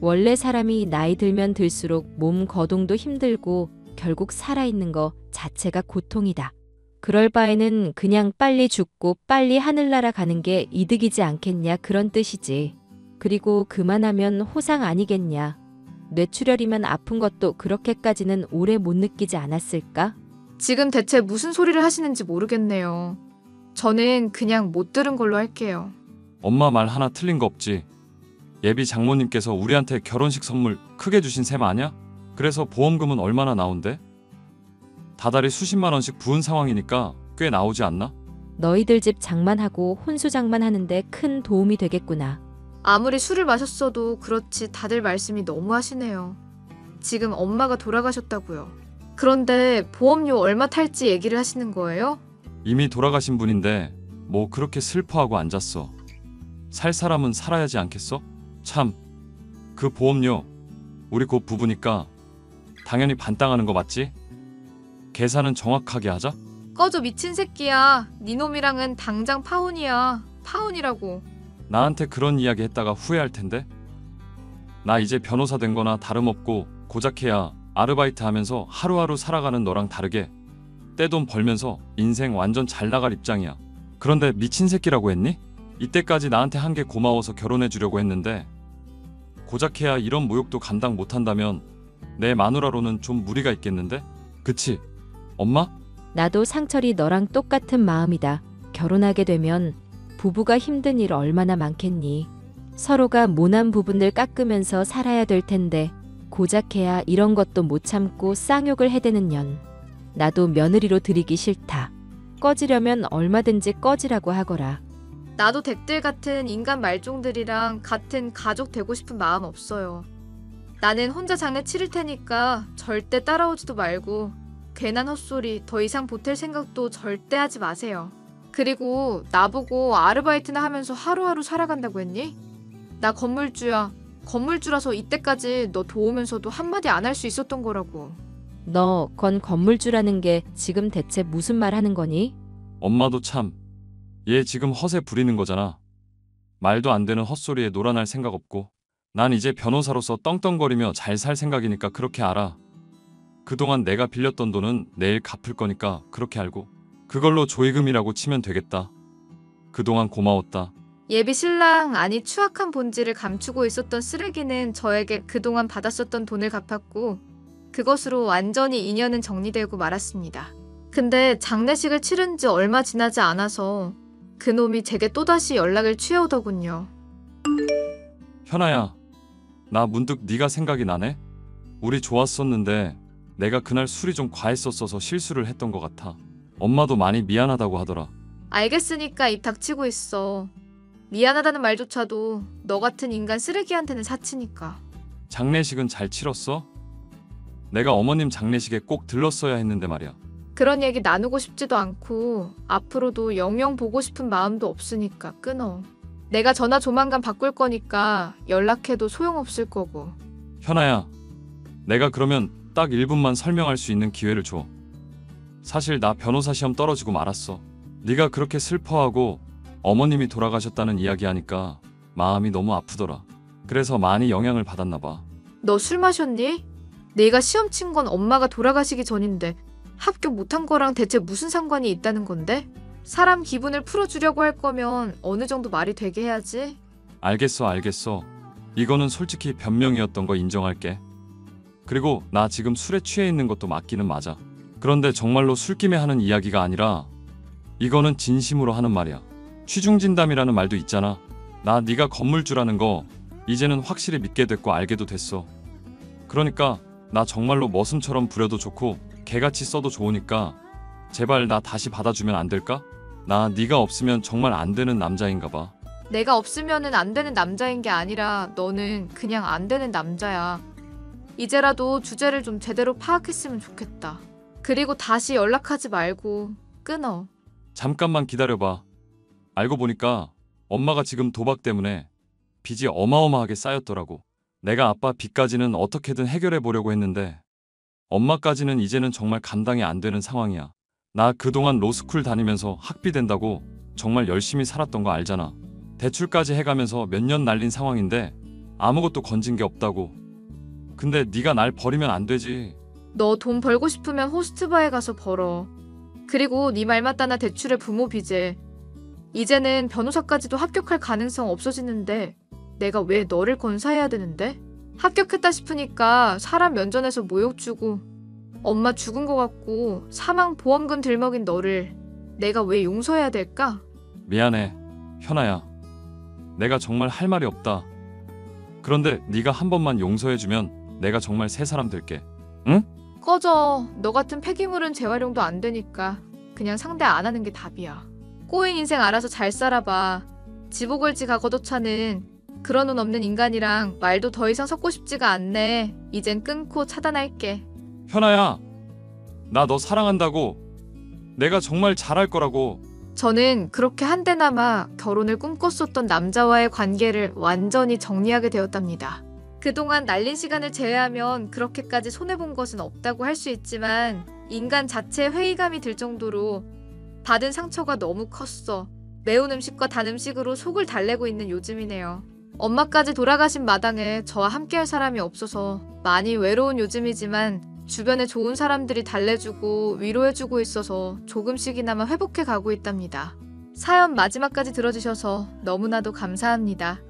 원래 사람이 나이 들면 들수록 몸 거동도 힘들고 결국 살아있는 거 자체가 고통이다. 그럴 바에는 그냥 빨리 죽고 빨리 하늘나라 가는 게 이득이지 않겠냐 그런 뜻이지. 그리고 그만하면 호상 아니겠냐. 뇌출혈이면 아픈 것도 그렇게까지는 오래 못 느끼지 않았을까? 지금 대체 무슨 소리를 하시는지 모르겠네요. 저는 그냥 못 들은 걸로 할게요. 엄마 말 하나 틀린 거 없지. 예비 장모님께서 우리한테 결혼식 선물 크게 주신 셈 아냐? 그래서 보험금은 얼마나 나온대? 다달이 수십만 원씩 부은 상황이니까 꽤 나오지 않나? 너희들 집 장만하고 혼수 장만하는데 큰 도움이 되겠구나. 아무리 술을 마셨어도 그렇지 다들 말씀이 너무 하시네요. 지금 엄마가 돌아가셨다고요. 그런데 보험료 얼마 탈지 얘기를 하시는 거예요? 이미 돌아가신 분인데 뭐 그렇게 슬퍼하고 앉았어. 살 사람은 살아야지 않겠어? 참, 그 보험료 우리 곧 부부니까 당연히 반땅하는 거 맞지? 계산은 정확하게 하자. 꺼져 미친 새끼야. 네 놈이랑은 당장 파혼이야. 파혼이라고. 나한테 그런 이야기 했다가 후회할 텐데. 나 이제 변호사 된 거나 다름없고 고작해야 아르바이트 하면서 하루하루 살아가는 너랑 다르게 떼돈 벌면서 인생 완전 잘 나갈 입장이야. 그런데 미친 새끼라고 했니? 이때까지 나한테 한 게 고마워서 결혼해 주려고 했는데 고작해야 이런 모욕도 감당 못한다면 내 마누라로는 좀 무리가 있겠는데? 그치? 엄마? 나도 상철이 너랑 똑같은 마음이다. 결혼하게 되면 부부가 힘든 일 얼마나 많겠니. 서로가 모난 부분들 깎으면서 살아야 될 텐데 고작해야 이런 것도 못 참고 쌍욕을 해대는 년. 나도 며느리로 들이기 싫다. 꺼지려면 얼마든지 꺼지라고 하거라. 나도 댁들 같은 인간 말종들이랑 같은 가족 되고 싶은 마음 없어요. 나는 혼자 장례 치를 테니까 절대 따라오지도 말고 괜한 헛소리 더 이상 보탤 생각도 절대 하지 마세요. 그리고 나보고 아르바이트나 하면서 하루하루 살아간다고 했니? 나 건물주야. 건물주라서 이때까지 너 도우면서도 한마디 안 할 수 있었던 거라고. 너 건 건물주라는 게 지금 대체 무슨 말 하는 거니? 엄마도 참. 얘 지금 허세 부리는 거잖아. 말도 안 되는 헛소리에 놀아날 생각 없고. 난 이제 변호사로서 떵떵거리며 잘 살 생각이니까 그렇게 알아. 그동안 내가 빌렸던 돈은 내일 갚을 거니까 그렇게 알고. 그걸로 조의금이라고 치면 되겠다. 그동안 고마웠다. 예비 신랑 아니 추악한 본질을 감추고 있었던 쓰레기는 저에게 그동안 받았었던 돈을 갚았고 그것으로 완전히 인연은 정리되고 말았습니다. 근데 장례식을 치른 지 얼마 지나지 않아서 그놈이 제게 또다시 연락을 취해오더군요. 현아야, 나 문득 네가 생각이 나네. 우리 좋았었는데 내가 그날 술이 좀 과했었어서 실수를 했던 것 같아. 엄마도 많이 미안하다고 하더라. 알겠으니까 입 닥치고 있어. 미안하다는 말조차도 너 같은 인간 쓰레기한테는 사치니까. 장례식은 잘 치렀어? 내가 어머님 장례식에 꼭 들렀어야 했는데 말이야. 그런 얘기 나누고 싶지도 않고 앞으로도 영영 보고 싶은 마음도 없으니까 끊어. 내가 전화 조만간 바꿀 거니까 연락해도 소용없을 거고. 현아야, 내가 그러면 딱 1분만 설명할 수 있는 기회를 줘. 사실 나 변호사 시험 떨어지고 말았어. 네가 그렇게 슬퍼하고 어머님이 돌아가셨다는 이야기하니까 마음이 너무 아프더라. 그래서 많이 영향을 받았나 봐. 너 술 마셨니? 내가 시험 친 건 엄마가 돌아가시기 전인데 합격 못한 거랑 대체 무슨 상관이 있다는 건데? 사람 기분을 풀어주려고 할 거면 어느 정도 말이 되게 해야지. 알겠어. 이거는 솔직히 변명이었던 거 인정할게. 그리고 나 지금 술에 취해 있는 것도 맞기는 맞아. 그런데 정말로 술김에 하는 이야기가 아니라 이거는 진심으로 하는 말이야. 취중진담이라는 말도 있잖아. 나 네가 건물주라는 거 이제는 확실히 믿게 됐고 알게도 됐어. 그러니까 나 정말로 머슴처럼 부려도 좋고 개같이 써도 좋으니까 제발 나 다시 받아주면 안 될까? 나 네가 없으면 정말 안 되는 남자인가 봐. 내가 없으면은 안 되는 남자인 게 아니라 너는 그냥 안 되는 남자야. 이제라도 주제를 좀 제대로 파악했으면 좋겠다. 그리고 다시 연락하지 말고 끊어. 잠깐만 기다려봐. 알고 보니까 엄마가 지금 도박 때문에 빚이 어마어마하게 쌓였더라고. 내가 아빠 빚까지는 어떻게든 해결해 보려고 했는데 엄마까지는 이제는 정말 감당이 안 되는 상황이야. 나 그동안 로스쿨 다니면서 학비 된다고 정말 열심히 살았던 거 알잖아. 대출까지 해가면서 몇 년 날린 상황인데 아무것도 건진 게 없다고. 근데 네가 날 버리면 안 되지. 너 돈 벌고 싶으면 호스트바에 가서 벌어. 그리고 네 말 맞다나 대출에 부모 빚에. 이제는 변호사까지도 합격할 가능성 없어지는데 내가 왜 너를 건사해야 되는데? 합격했다 싶으니까 사람 면전에서 모욕 주고 엄마 죽은 거 같고 사망 보험금 들먹인 너를 내가 왜 용서해야 될까? 미안해, 현아야. 내가 정말 할 말이 없다. 그런데 네가 한 번만 용서해주면 내가 정말 새 사람 될게. 응? 꺼져. 너 같은 폐기물은 재활용도 안 되니까 그냥 상대 안 하는 게 답이야. 꼬인 인생 알아서 잘 살아봐. 지복을지가 걷어차는 그런 운 없는 인간이랑 말도 더 이상 섞고 싶지가 않네. 이젠 끊고 차단할게. 현아야, 나 너 사랑한다고. 내가 정말 잘할 거라고. 저는 그렇게 한때나마 결혼을 꿈꿨었던 남자와의 관계를 완전히 정리하게 되었답니다. 그동안 날린 시간을 제외하면 그렇게까지 손해본 것은 없다고 할 수 있지만 인간 자체에 회의감이 들 정도로 받은 상처가 너무 컸어. 매운 음식과 단 음식으로 속을 달래고 있는 요즘이네요. 엄마까지 돌아가신 마당에 저와 함께할 사람이 없어서 많이 외로운 요즘이지만 주변에 좋은 사람들이 달래주고 위로해주고 있어서 조금씩이나마 회복해 가고 있답니다. 사연 마지막까지 들어주셔서 너무나도 감사합니다.